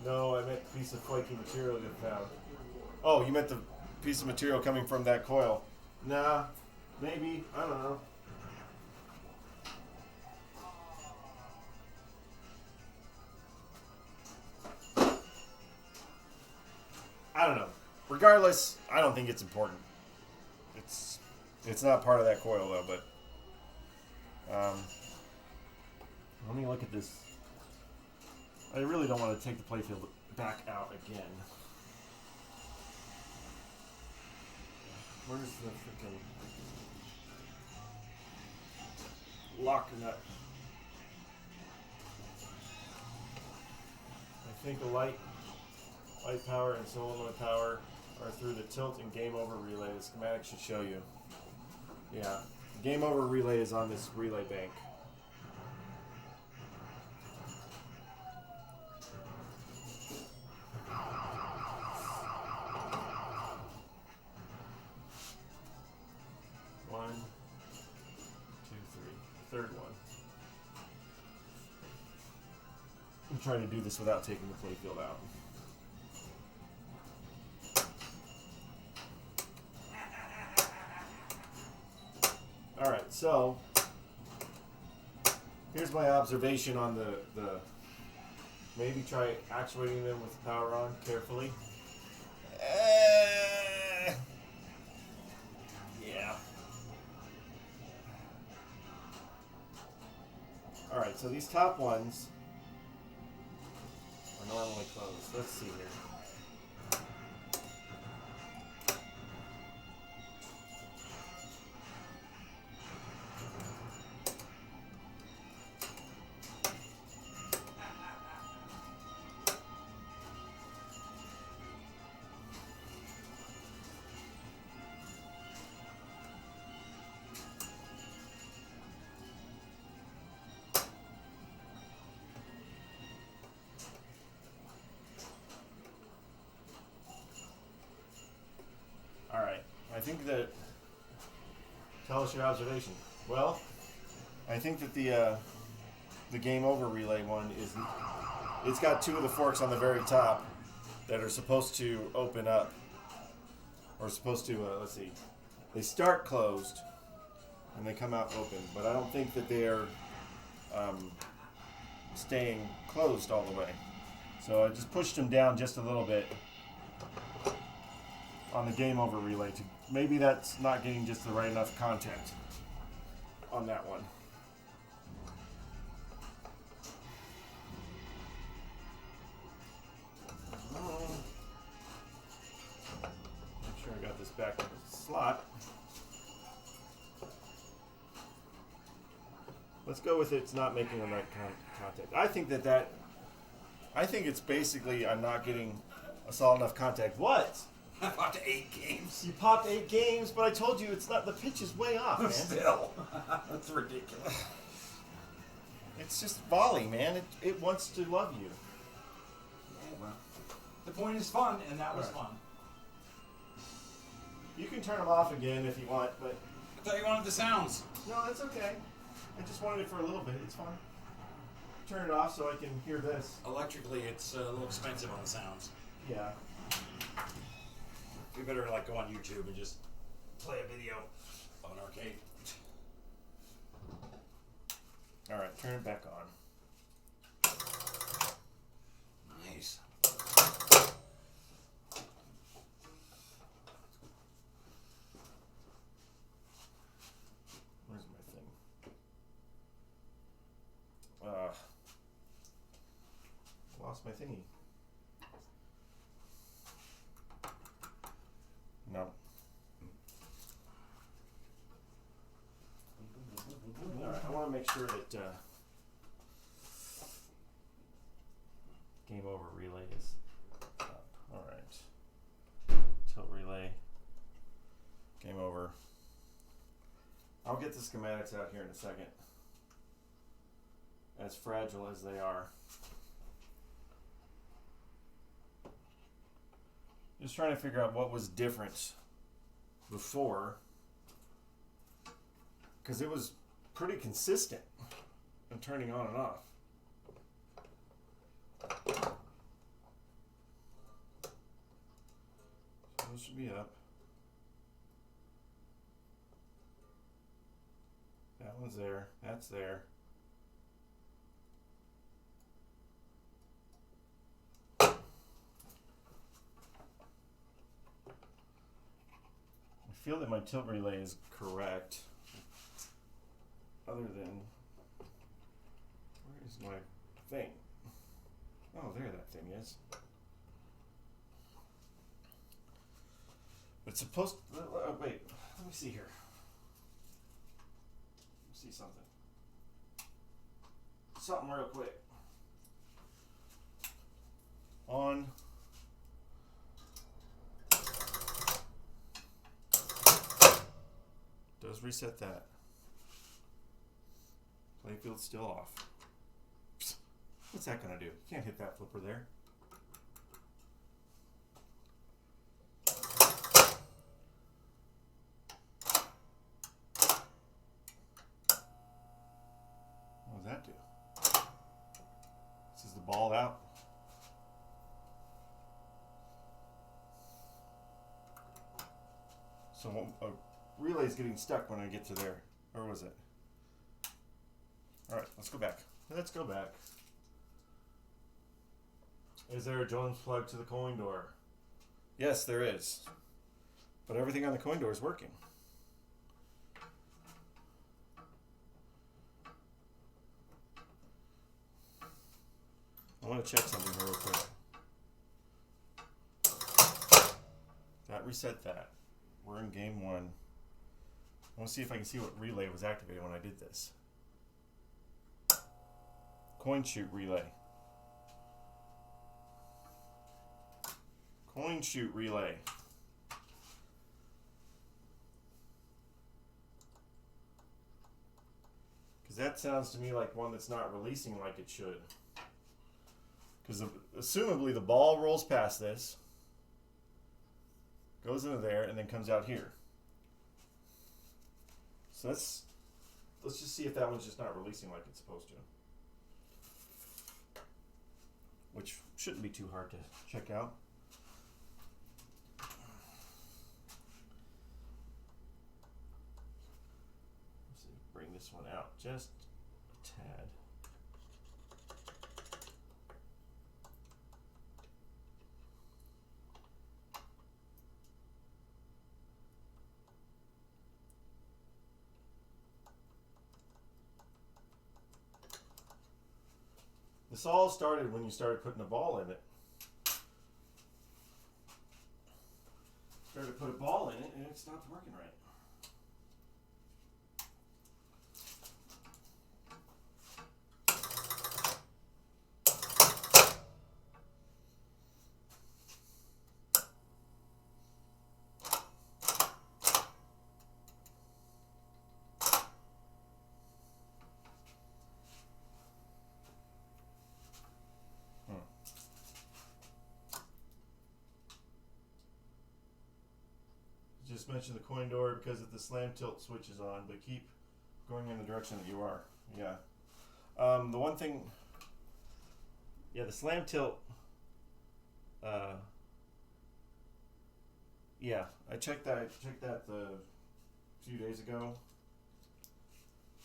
No, I meant the piece of flaky material you found. Oh, you meant the piece of material coming from that coil. Nah, maybe. I don't know. I don't know. Regardless, I don't think it's important. It's not part of that coil though, but let me look at this. I really don't want to take the playfield back out again. Where's the freaking lock nut? I think the light power and solenoid power are through the tilt and game over relay. The schematic should show you. Yeah, game over relay is on this relay bank. One, two, three. Third one. I'm trying to do this without taking the playfield out. Alright, so here's my observation on the maybe try actuating them with power on carefully. Yeah. Alright, so these top ones are normally closed. Let's see here. I think that. Tell us your observation. Well, I think that the game over relay one is. It's got 2 of the forks on the very top that are supposed to open up. Or supposed to, let's see. They start closed and they come out open, but I don't think that they are staying closed all the way. So I just pushed them down just a little bit on the game over relay. Maybe that's not getting just the right enough contact on that one. Make sure I got this back in the slot. Let's go with it's not making the right contact. I think it's basically I'm not getting a solid enough contact. What? I popped 8 games. You popped 8 games, but I told you it's not. The pitch is way off, man. Still, that's ridiculous. It's just volley, man. It wants to love you. Yeah, well, the point is fun, and that was fun. You can turn them off again if you want, but I thought you wanted the sounds. no, that's okay. I just wanted it for a little bit. It's fine. Turn it off so I can hear this. Electrically, it's a little expensive on the sounds. Yeah. We better like go on YouTube and just play a video of an arcade. All right, turn it back on. Nice. Where's my thing? Lost my thingy. No. Alright, I want to make sure that game over relay is up. Alright. Tilt relay. Game over. I'll get the schematics out here in a second. As fragile as they are. Just trying to figure out what was different before, because it was pretty consistent in turning on and off. So this should be up. That one's there. That's there. I feel that my tilt relay is correct, other than, where is my thing? Oh, there that thing is. It's supposed to, wait, let me see here. Let me see something. Something real quick. On. Does reset that. Playfield's still off. Psst. What's that gonna do? You can't hit that flipper there. What does that do? This is the ball out. So relay's getting stuck when I get to there. Or was it? Alright, let's go back. Let's go back. Is there a Jones plug to the coin door? Yes, there is. But everything on the coin door is working. I want to check something here real quick. That reset that. We're in game 1. I want to see if I can see what relay was activated when I did this. Coin shoot relay. Coin shoot relay. Because that sounds to me like one that's not releasing like it should. Because assumably the ball rolls past this, goes into there, and then comes out here. So let's just see if that one's just not releasing like it's supposed to. Which shouldn't be too hard to check out. just a tad. This all started when you started putting a ball in it. Started to put a ball in it and it stopped working right. Just mentioned the coin door because if the slam tilt switch is on, but keep going in the direction that you are. Yeah. The one thing, yeah, the slam tilt. Yeah, I checked that. The few days ago,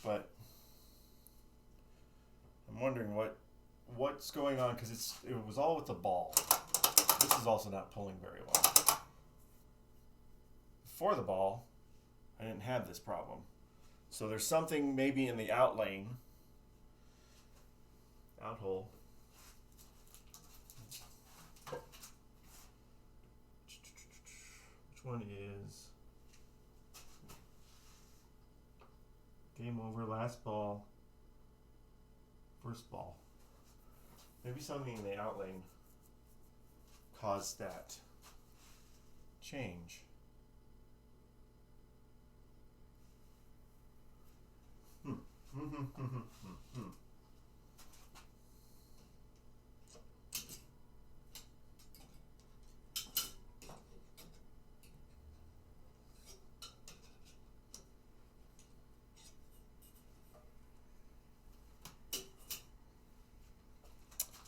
but I'm wondering what's going on because it was all with the ball. This is also not pulling very well. For the ball, I didn't have this problem. So there's something maybe in the out lane, out hole. Which one is game over, last ball, first ball? Maybe something in the out lane caused that change.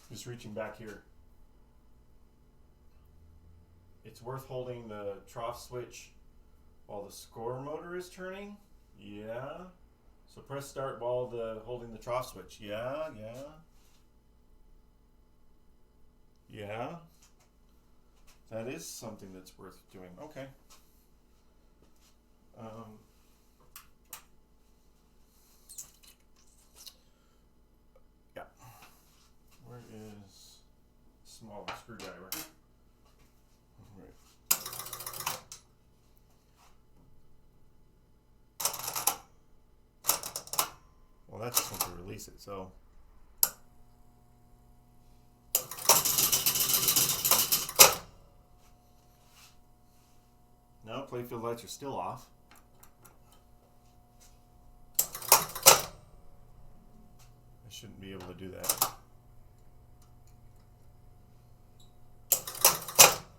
Just reaching back here. It's worth holding the trough switch while the score motor is turning. Yeah. So press start while holding the trough switch. Yeah. That is something that's worth doing. Okay. Yeah. Where is small screwdriver? Well, that's just going to release it, so. No, playfield lights are still off. I shouldn't be able to do that.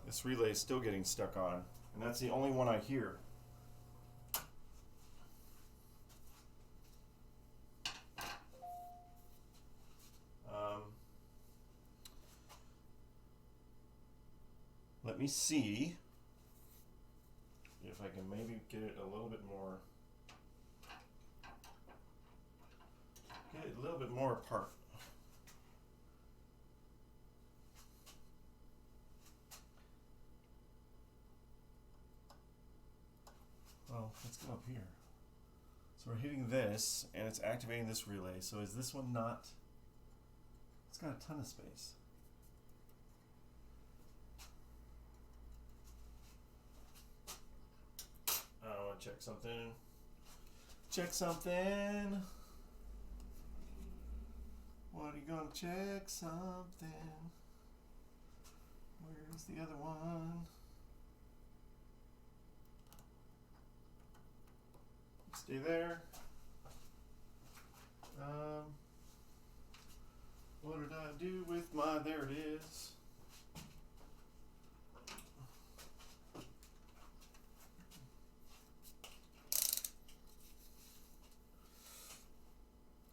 This relay is still getting stuck on, and that's the only one I hear. Let me see if I can maybe get it a little bit more apart. Well, let's go up here. So we're hitting this, and it's activating this relay. So is this one not? It's got a ton of space. I want to check something. What are you going to check something? Where's the other one? Stay there. What did I do with my, there it is.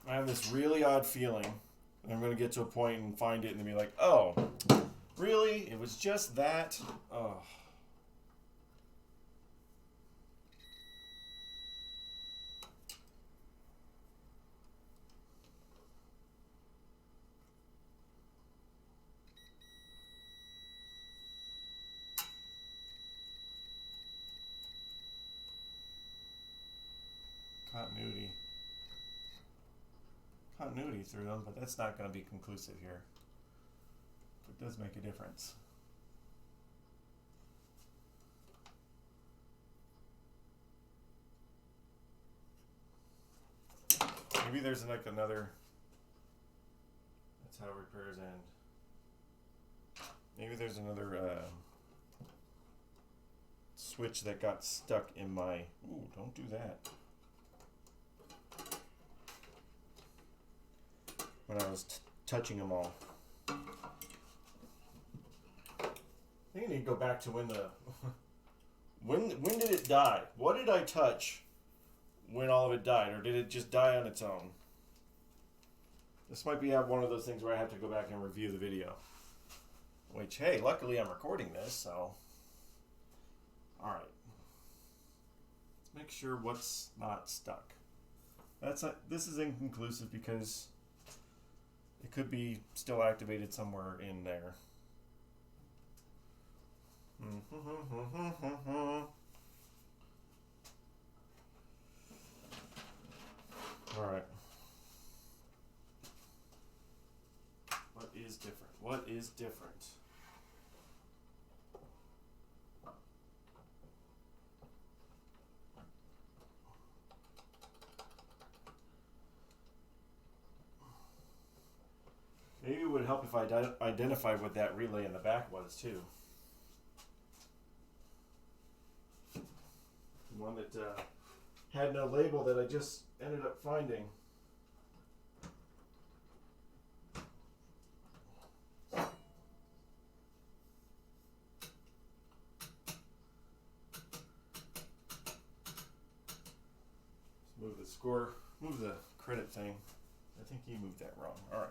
I have this really odd feeling that I'm going to get to a point and find it and be like, oh, really? It was just that? Oh. continuity through them, but that's not going to be conclusive here. It does make a difference. Maybe there's like another. That's how repairs end. Maybe there's another switch that got stuck in my. Ooh, don't do that. When I was touching them all. I think I need to go back to when the. When did it die? What did I touch when all of it died? Or did it just die on its own? This might be one of those things where I have to go back and review the video. Which, hey, luckily I'm recording this, so. Alright. Let's make sure what's not stuck. This is inconclusive because it could be still activated somewhere in there. Alright. What is different? What is different? Maybe it would help if I identified what that relay in the back was too. One that had no label that I just ended up finding. Let's move the score, move the credit thing. I think he moved that wrong. All right.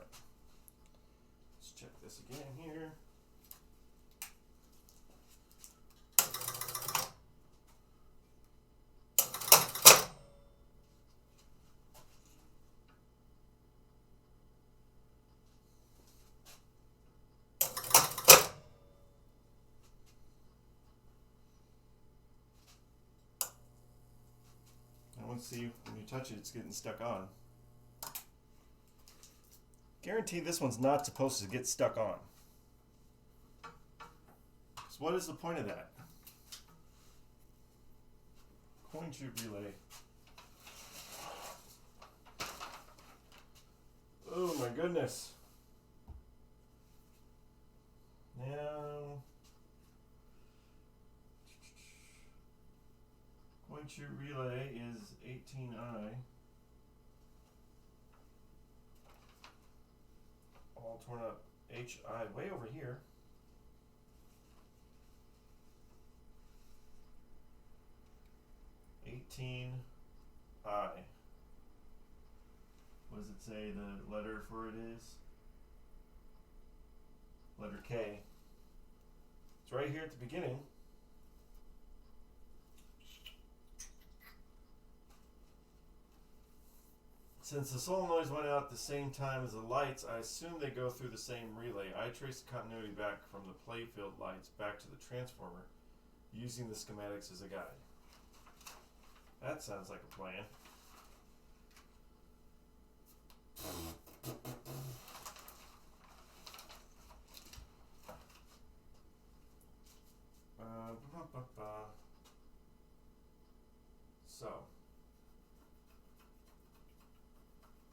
Let's check this again here. See, when you touch it, it's getting stuck on. Guarantee this one's not supposed to get stuck on. So what is the point of that? Coin chute relay. Oh my goodness. Now, coin chute relay is 18I. All torn up. HI way over here. I. What does it say the letter for it is? Letter K. It's right here at the beginning. Since the solenoids went out at the same time as the lights, I assume they go through the same relay. I trace the continuity back from the playfield lights back to the transformer, using the schematics as a guide. That sounds like a plan. So,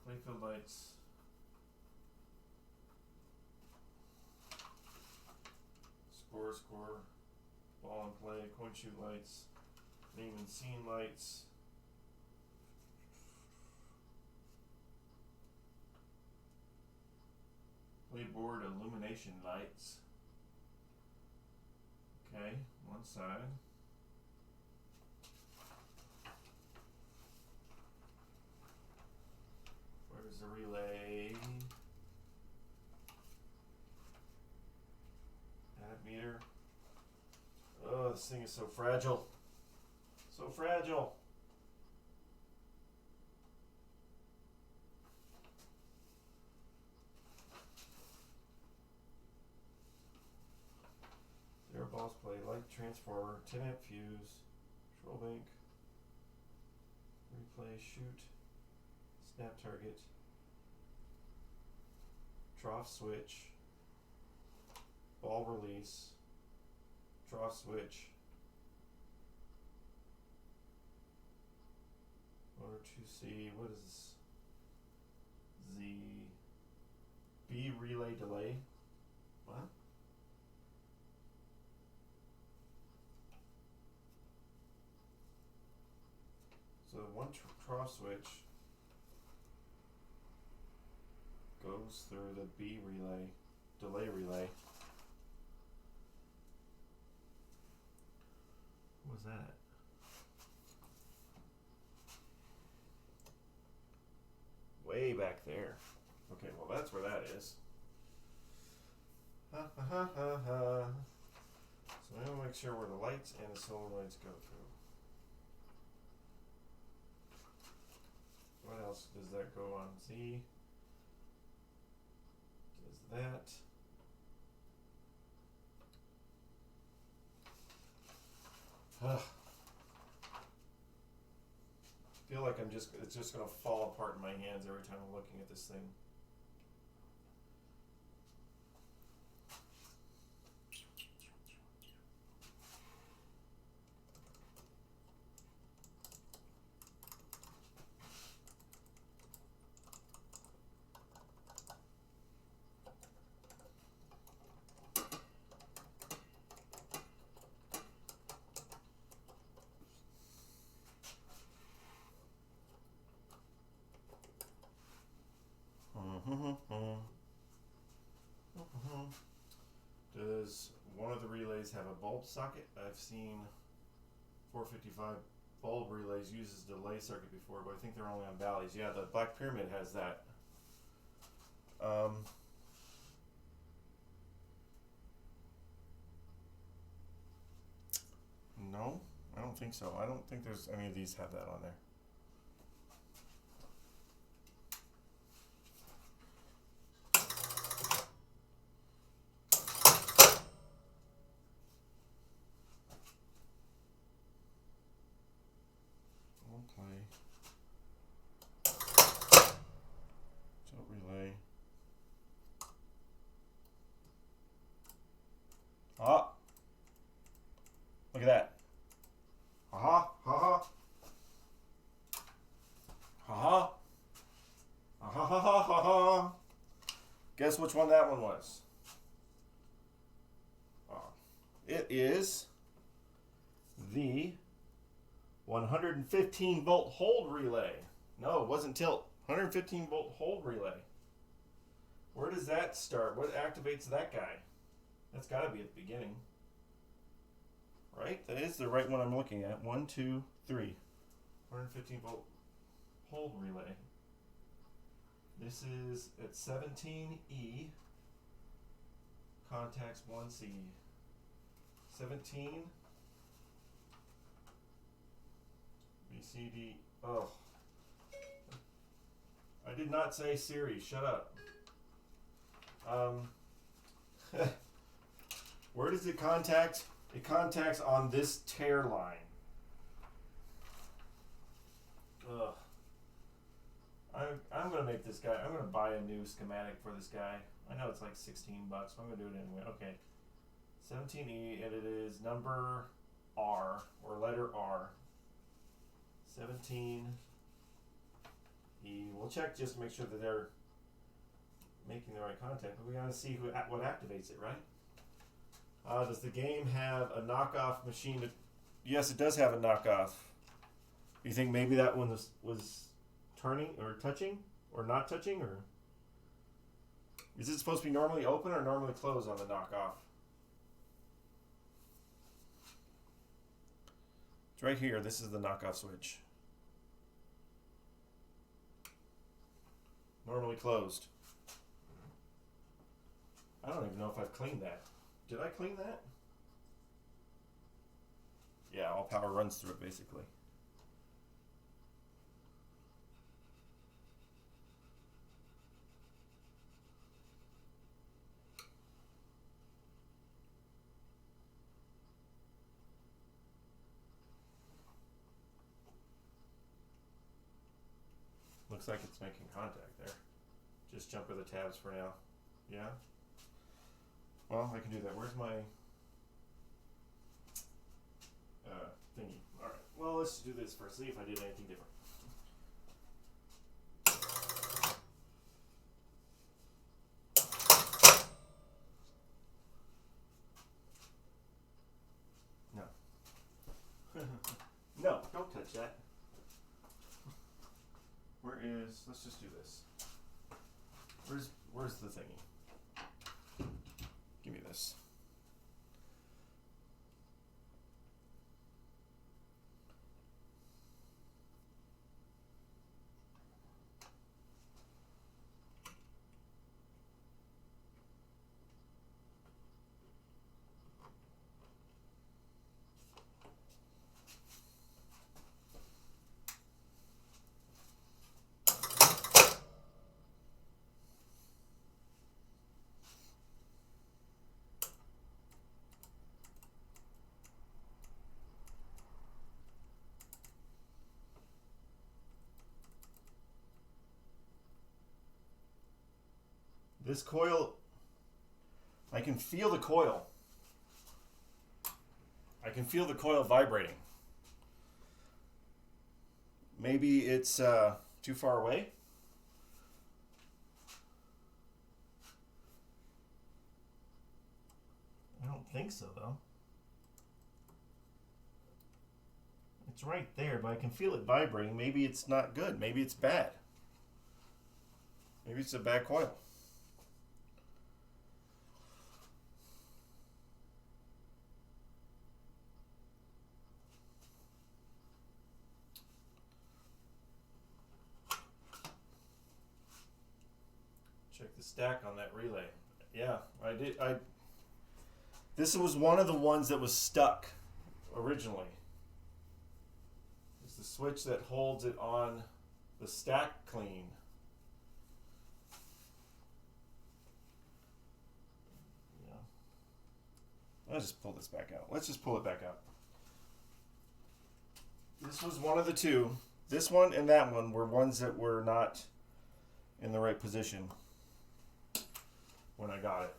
playfield lights. Score, ball and play, coin chute lights, name and scene lights. Playboard illumination lights. Okay, one side. Where's the relay? Add meter. Oh, this thing is so fragile. So fragile. Zero balls play, light transformer, 10 amp fuse, control bank, replay, shoot, snap target, trough switch, ball release, trough switch, motor 2C, what is this? Z, B relay delay, what? So one trough switch goes through the B relay, delay relay. What was that? Way back there. Okay, well that's where that is. Ha ha ha ha ha. So now we'll make sure where the lights and the solenoids go through. What else does that go on? Z does that. Feel like it's just gonna fall apart in my hands every time I'm looking at this thing. Does one of the relays have a bulb socket? I've seen 455 bulb relays uses delay circuit before, but I think they're only on Bally's. Yeah, the Black Pyramid has that. No, I don't think so. I don't think there's any of these have that on there. Tilt relay. Ah! Look at that. Ha ha ha ha. Ha ha. Ha ha ha ha ha ha. Guess which one that one was? It is the 115 volt hold relay. No, it wasn't tilt. 115 volt hold relay. Where does that start? What activates that guy? That's got to be at the beginning. Right? That is the right one I'm looking at. 1, 2, 3. 115 volt hold relay. This is at 17E. Contacts 1C. 17. BCD. Oh. I did not say Siri. Shut up. Where does it contact? It contacts on this tear line. Ugh. I'm gonna make this guy. I'm gonna buy a new schematic for this guy. I know it's like $16, but I'm gonna do it anyway. Okay. 17E, and it is number R, or letter R. 17E. We'll check just to make sure that they're making the right contact, but we gotta see what activates it, right? Does the game have a knockoff machine? Yes, it does have a knockoff. You think maybe that one was turning or touching or not touching, or is it supposed to be normally open or normally closed on the knockoff? It's right here. This is the knockoff switch. Normally closed. I don't even know if I've cleaned that. Did I clean that? Yeah, all power runs through it basically. Looks like it's making contact there. Just jumper the tabs for now. Yeah? Well, I can do that. Where's my thingy? Alright. Well, let's do this first. See if I did anything different. No. No, don't touch that. Where is... Let's just do this. Where's the thingy? Give me this. This coil, I can feel the coil. I can feel the coil vibrating. Maybe it's too far away. I don't think so, though. It's right there, but I can feel it vibrating. Maybe it's not good. Maybe it's bad. Maybe it's a bad coil. Check the stack on that relay. Yeah, I did. This was one of the ones that was stuck originally. It's the switch that holds it on the stack clean. Yeah. I'll just pull this back out. Let's just pull it back out. This was one of the two. This one and that one were ones that were not in the right position when I got it.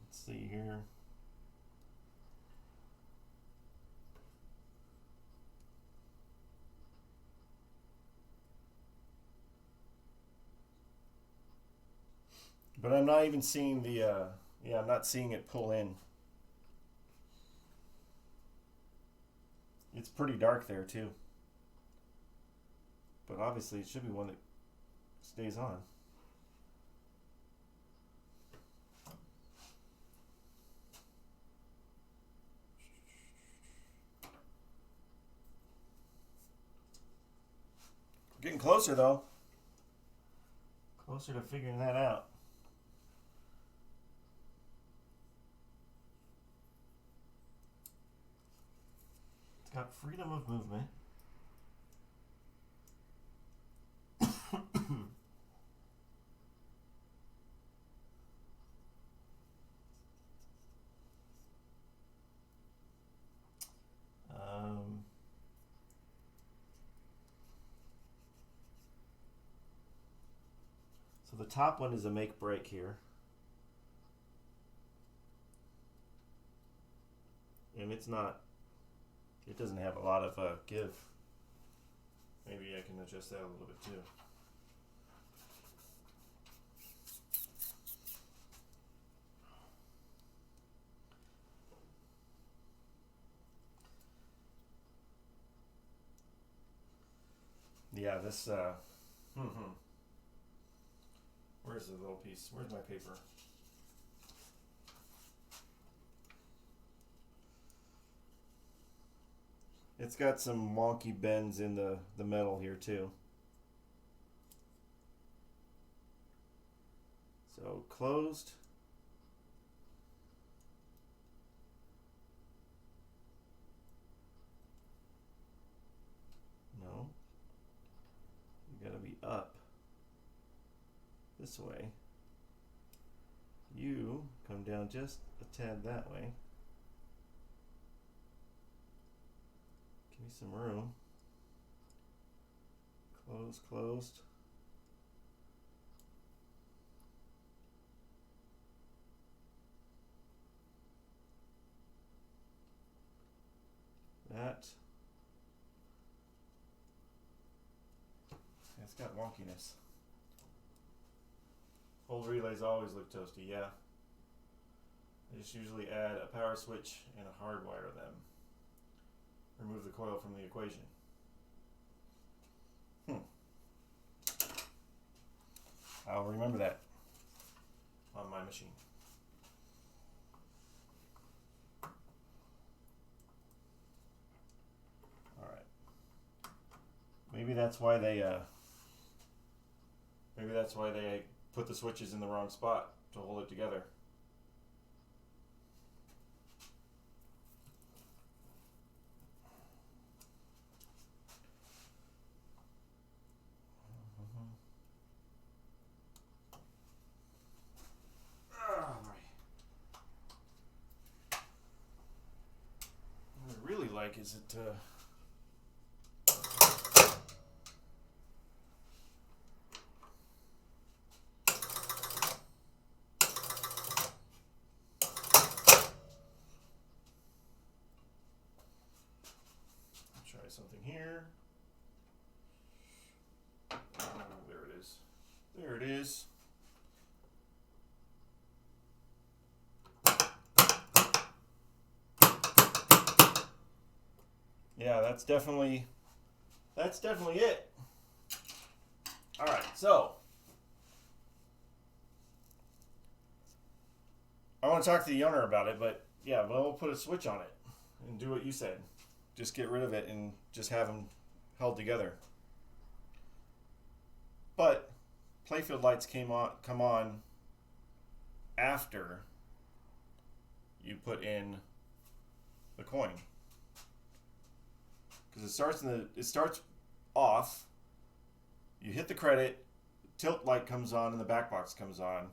Let's see here. But I'm not even seeing the, I'm not seeing it pull in. It's pretty dark there too. But obviously it should be one that stays on. Getting closer though. Closer to figuring that out. Got freedom of movement. So the top one is a make break here. And it's not, it doesn't have a lot of give. Maybe I can adjust that a little bit too. Yeah, this, Where's the little piece? Where's my paper? It's got some wonky bends in the metal here too. So closed. No. You gotta be up this way. you come down just a tad that way. Give me some room. Closed. That. It's got wonkiness. Old relays always look toasty, yeah. I just usually add a power switch and a hardwire them. Remove the coil from the equation. I'll remember that on my machine. Alright. Maybe that's why they put the switches in the wrong spot to hold it together. What I really like is it try something here. Oh, there it is. There it is. Yeah, that's definitely it. All right, so I want to talk to the owner about it, but yeah, we'll put a switch on it and do what you said. Just get rid of it and just have them held together. But playfield lights come on after you put in the coin. Because it starts off, you hit the credit, tilt light comes on and the back box comes on.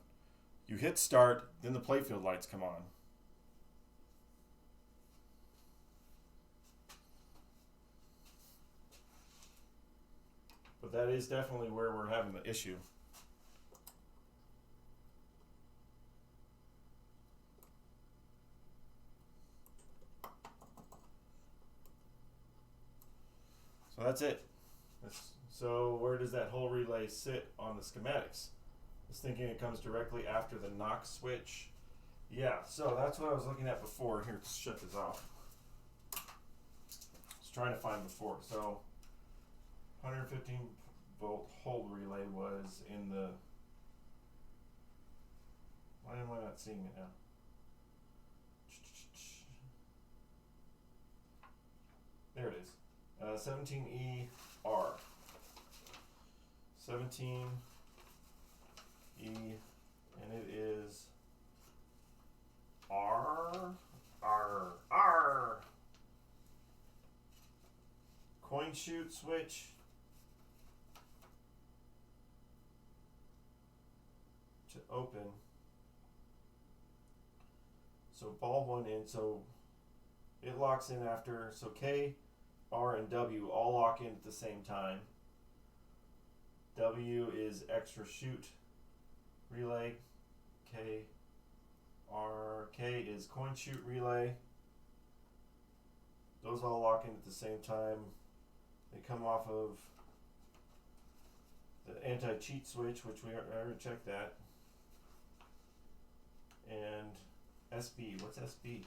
You hit start, then the playfield lights come on. But that is definitely where we're having the issue. So that's it. So where does that whole relay sit on the schematics? I was thinking it comes directly after the knock switch. Yeah, so that's what I was looking at before. Here, let's shut this off. I was trying to find before. So 115 volt hold relay was in the... Why am I not seeing it now? There it is. 17ER. 17E, and it is R. Coin shoot switch. To open. So ball one in, so it locks in after, so K, R, and W all lock in at the same time. W is extra shoot relay. K is coin shoot relay. Those all lock in at the same time. They come off of the anti-cheat switch, which I already checked that. And SB, what's SB?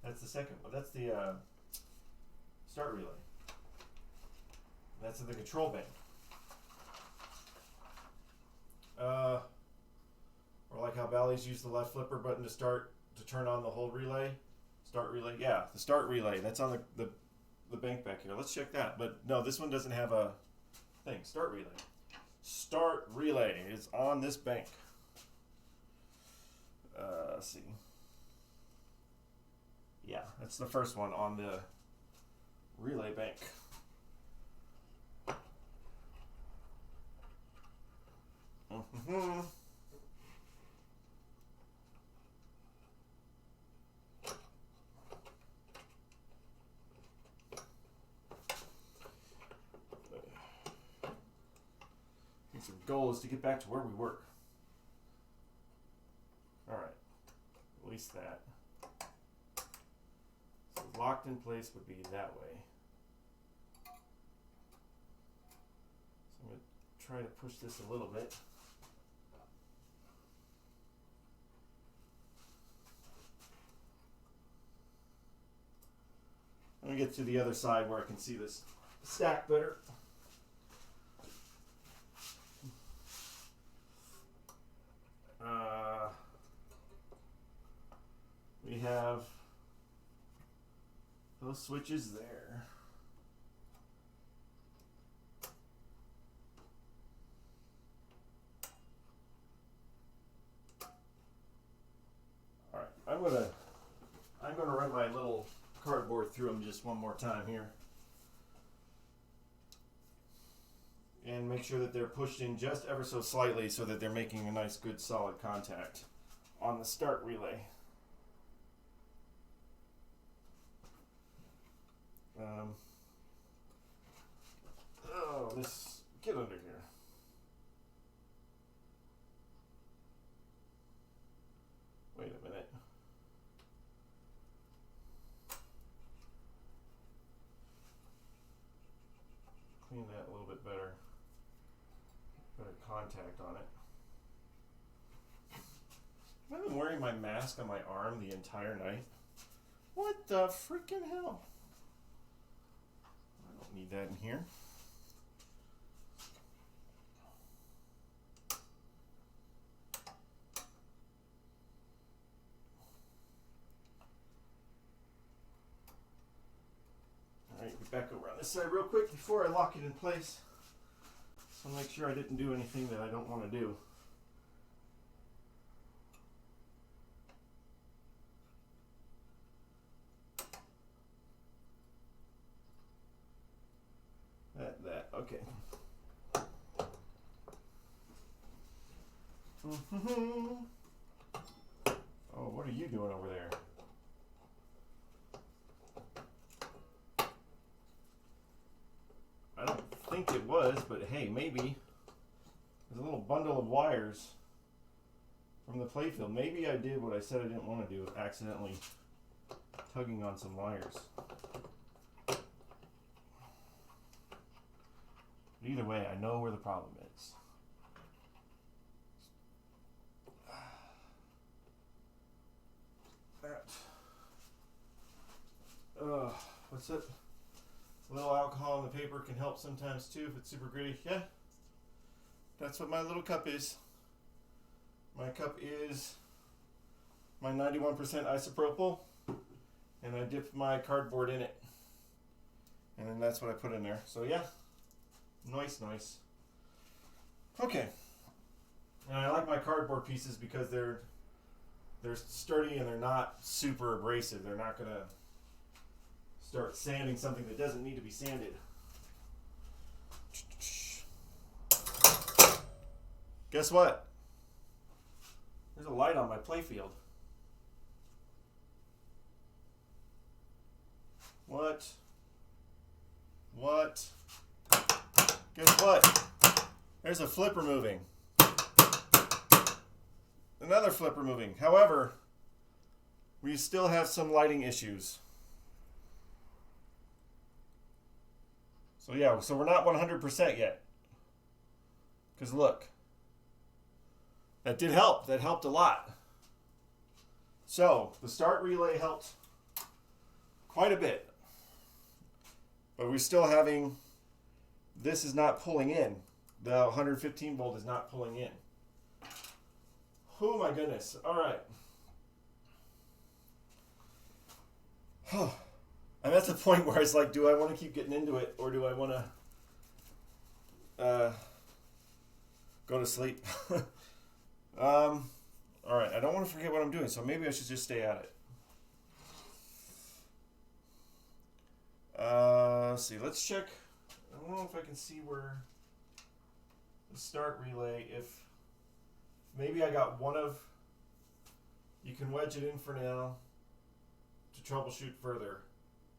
That's the second one. That's the start relay. That's in the control bank. Or like how Bally's used the left flipper button to turn on the whole relay. Start relay, yeah, the start relay. That's on the bank back here. Let's check that. But no, this one doesn't have a thing. Start relay. Start relay is on this bank. Let's see. Yeah, that's the first one on the relay bank. goal is to get back to where we were. All right, release that. So locked in place would be that way. So I'm going to try to push this a little bit. Let me get to the other side where I can see this stack better. We have those switches there. All right, I'm gonna run my little cardboard through them just one more time here, and make sure that they're pushed in just ever so slightly so that they're making a nice, good, solid contact on the start relay. Get under here. Wait a minute. Clean that a little bit better. Better contact on it. I've been wearing my mask on my arm the entire night. What the freaking hell? I don't need that in here. Alright, get back over on this side real quick before I lock it in place. So make sure I didn't do anything that I don't want to do. Okay. Oh, what are you doing over there? I don't think it was, but hey, maybe. There's a little bundle of wires from the playfield. Maybe I did what I said I didn't want to do, accidentally tugging on some wires. Either way, I know where the problem is. That. What's it? A little alcohol in the paper can help sometimes too if it's super gritty. Yeah, that's what my little cup is. My cup is my 91% isopropyl, and I dip my cardboard in it, and then that's what I put in there. So yeah. Nice. Okay. And I like my cardboard pieces because they're sturdy and they're not super abrasive. They're not going to start sanding something that doesn't need to be sanded. Guess what? There's a light on my playfield. What? Guess what? There's a flipper moving. Another flipper moving. However, we still have some lighting issues. So yeah, so we're not 100% yet. Because look, that did help. That helped a lot. So the start relay helped quite a bit. But we're still having, this is not pulling in. The 115 volt is not pulling in. Oh my goodness. All right. I'm at the point where it's like, do I want to keep getting into it or do I want to go to sleep? All right. I don't want to forget what I'm doing, so maybe I should just stay at it. Let's see. Let's check. I don't know if I can see where the start relay, if maybe I got one of, you can wedge it in for now to troubleshoot further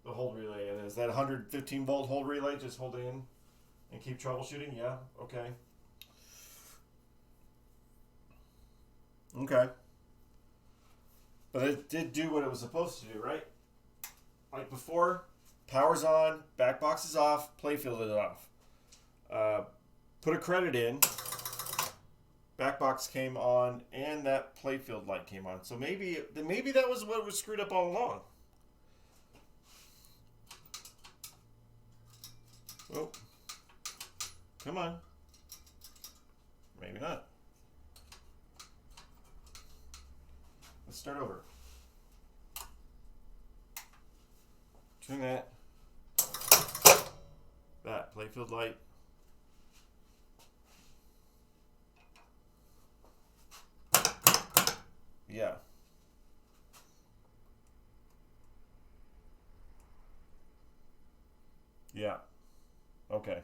the hold relay. And is that 115 volt hold relay? Just hold it in and keep troubleshooting? Yeah. Okay. Okay. But it did do what it was supposed to do, right? Like before, power's on, back box is off, playfield is off. Put a credit in, back box came on, and that playfield light came on. So maybe that was what was screwed up all along. Oh, come on. Maybe not. Let's start over. Turn that. That playfield light. Yeah. Yeah. Okay.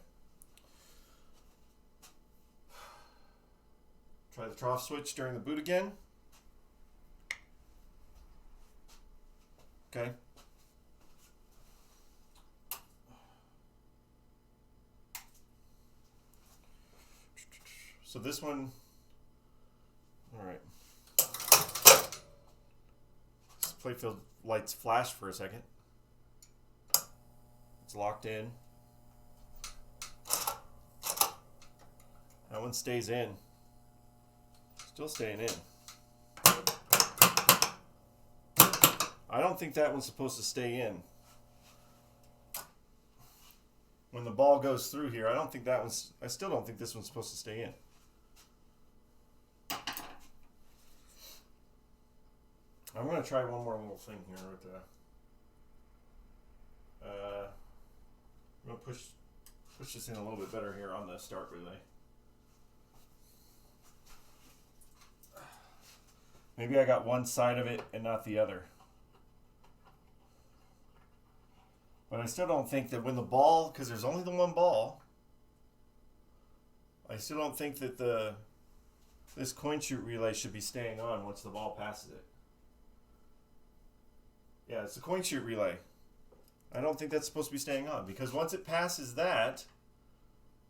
Try the trough switch during the boot again. Okay. So this one, all right. This playfield lights flash for a second. It's locked in. That one stays in. Still staying in. I don't think that one's supposed to stay in. When the ball goes through here, I still don't think this one's supposed to stay in. I'm going to try one more little thing here with I'm going to push this in a little bit better here on the start relay. Maybe I got one side of it and not the other. But I still don't think that when the ball, because there's only the one ball, I still don't think that this coin shoot relay should be staying on once the ball passes it. Yeah, it's the coin shoot relay. I don't think that's supposed to be staying on, because once it passes that,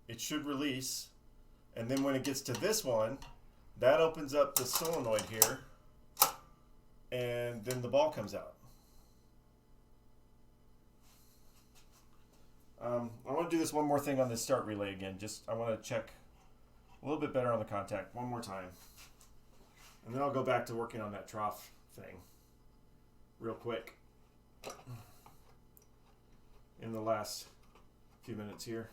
it should release. And then when it gets to this one, that opens up the solenoid here, and then the ball comes out. I want to do this one more thing on this start relay again. I want to check a little bit better on the contact one more time. And then I'll go back to working on that trough thing real quick in the last few minutes here.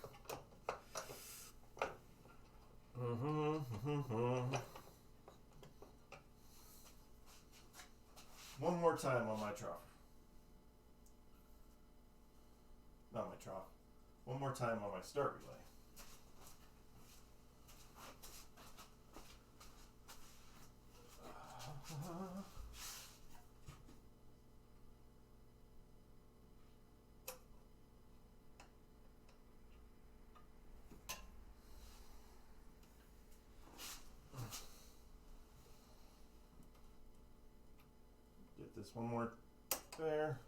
One more time on my trough. Not my trough. One more time on my start relay. Get this one more there.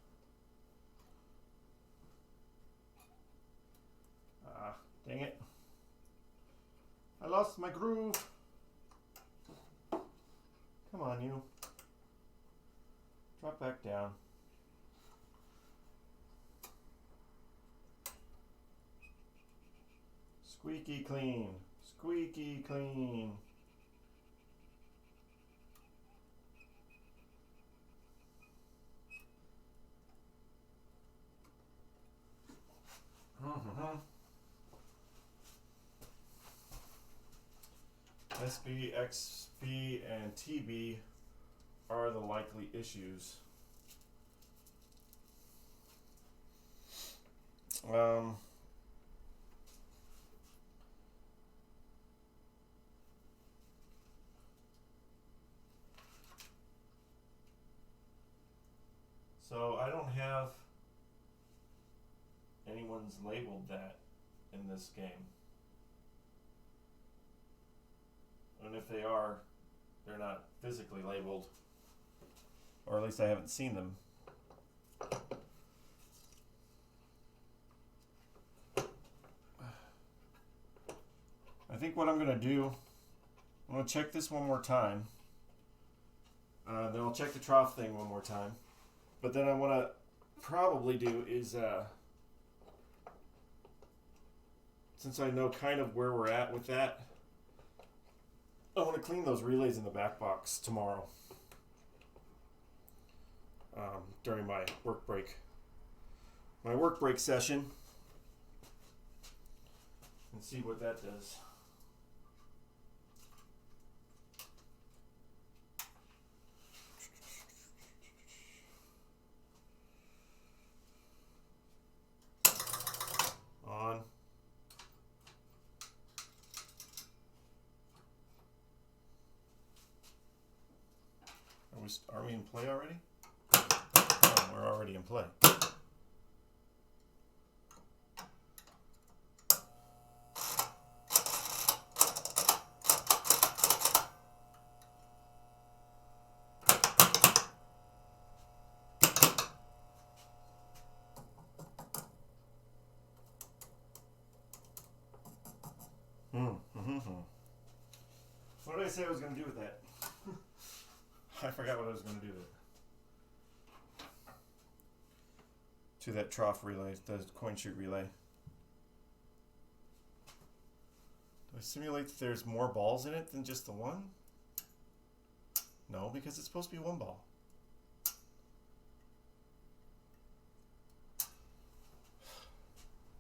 Dang it. I lost my groove. Come on, you. Drop back down. Squeaky clean. Squeaky clean. SB, XB, and TB are the likely issues. So I don't have anyone's labeled that in this game. And if they are, they're not physically labeled, or at least I haven't seen them. I think what I'm going to do, I'm going to check this one more time Then I'll check the trough thing one more time. But then I want to probably do is, since I know kind of where we're at with that, I want to clean those relays in the back box tomorrow during my work break. My work break session. And see what that does. On. Are we in play already? Oh, we're already in play. What did I say I was going to do with that? I forgot what I was going to do with it. To that trough relay, the coin chute relay. Do I simulate that there's more balls in it than just the one? No, because it's supposed to be one ball.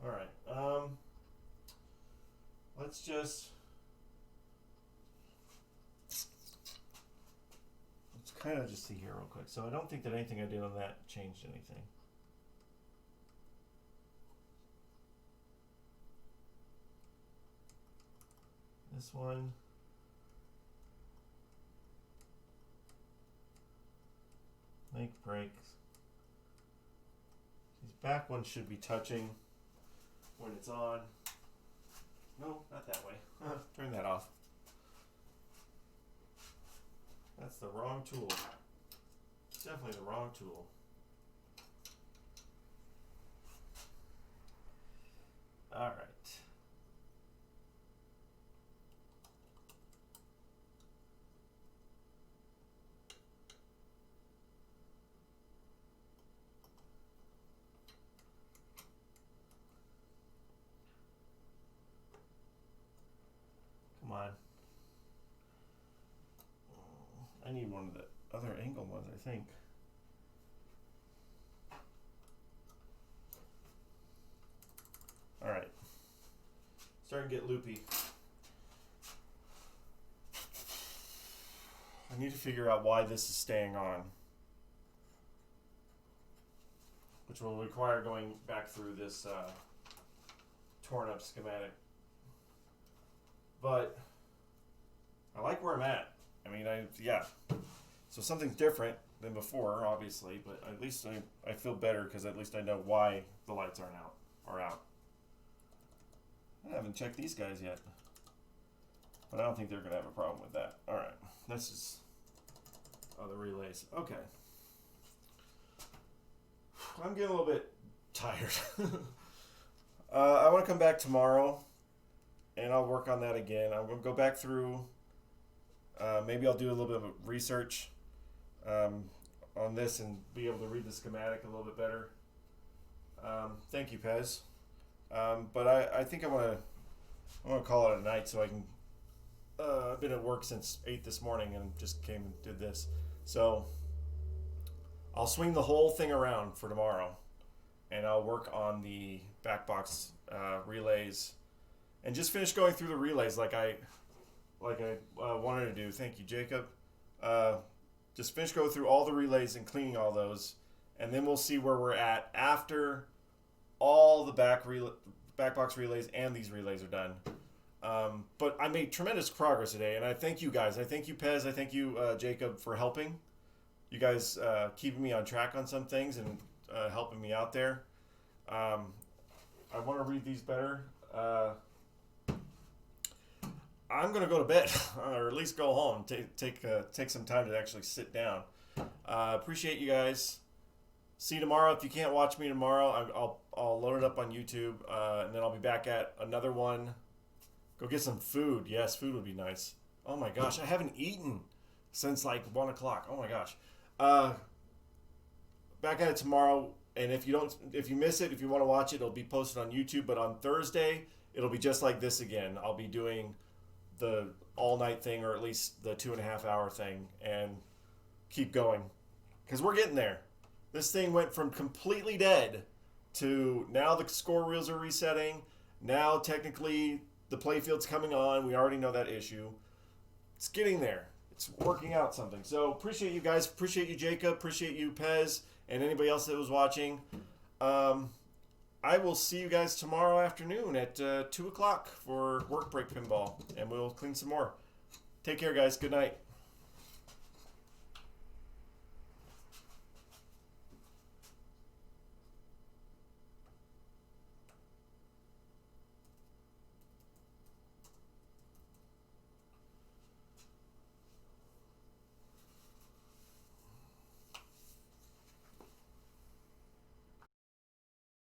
Alright, let's just... Let's kind of just see here real quick. So I don't think that anything I did on that changed anything. This one. Make breaks. These back ones should be touching when it's on. No, not that way. Turn that off. That's the wrong tool. Definitely the wrong tool. All right. Come on. I need one of the other angle ones, I think. All right. Starting to get loopy. I need to figure out why this is staying on, which will require going back through this torn up schematic. But I like where I'm at. I mean, yeah. So something's different than before, obviously, but at least I feel better because at least I know why the lights aren't out or out. I haven't checked these guys yet, but I don't think they're gonna have a problem with that. All right, this is the relays. Okay, I'm getting a little bit tired. I want to come back tomorrow, and I'll work on that again. I'm gonna go back through. Maybe I'll do a little bit of research on this and be able to read the schematic a little bit better. Thank you, Pez. But I think I want to call it a night so I can. I've been at work since 8 this morning and just came and did this. So I'll swing the whole thing around for tomorrow, and I'll work on the back box relays and just finish going through the relays like I wanted to do. Thank you, Jacob. Just finish going through all the relays and cleaning all those, and then we'll see where we're at after all the back box relays and these relays are done. But I made tremendous progress today, and I thank you guys. I thank you, Pez. I thank you, Jacob, for helping. You guys keeping me on track on some things and helping me out there. I want to read these better. I'm going to go to bed, or at least go home, take some time to actually sit down. Appreciate you guys. See you tomorrow. If you can't watch me tomorrow, I'll load it up on YouTube, and then I'll be back at another one. Go get some food. Yes, food would be nice. Oh my gosh, I haven't eaten since like 1 o'clock. Oh my gosh. Back at it tomorrow. And if you miss it, if you want to watch it, it'll be posted on YouTube. But on Thursday, it'll be just like this again. I'll be doing the all-night thing, or at least the 2.5-hour thing, and keep going. Because we're getting there. This thing went from completely dead to now the score reels are resetting. Now, technically, the playfield's coming on. We already know that issue. It's getting there. It's working out something. So, appreciate you guys. Appreciate you, Jacob. Appreciate you, Pez, and anybody else that was watching. I will see you guys tomorrow afternoon at 2 o'clock for Work Break Pinball, and we'll clean some more. Take care, guys. Good night.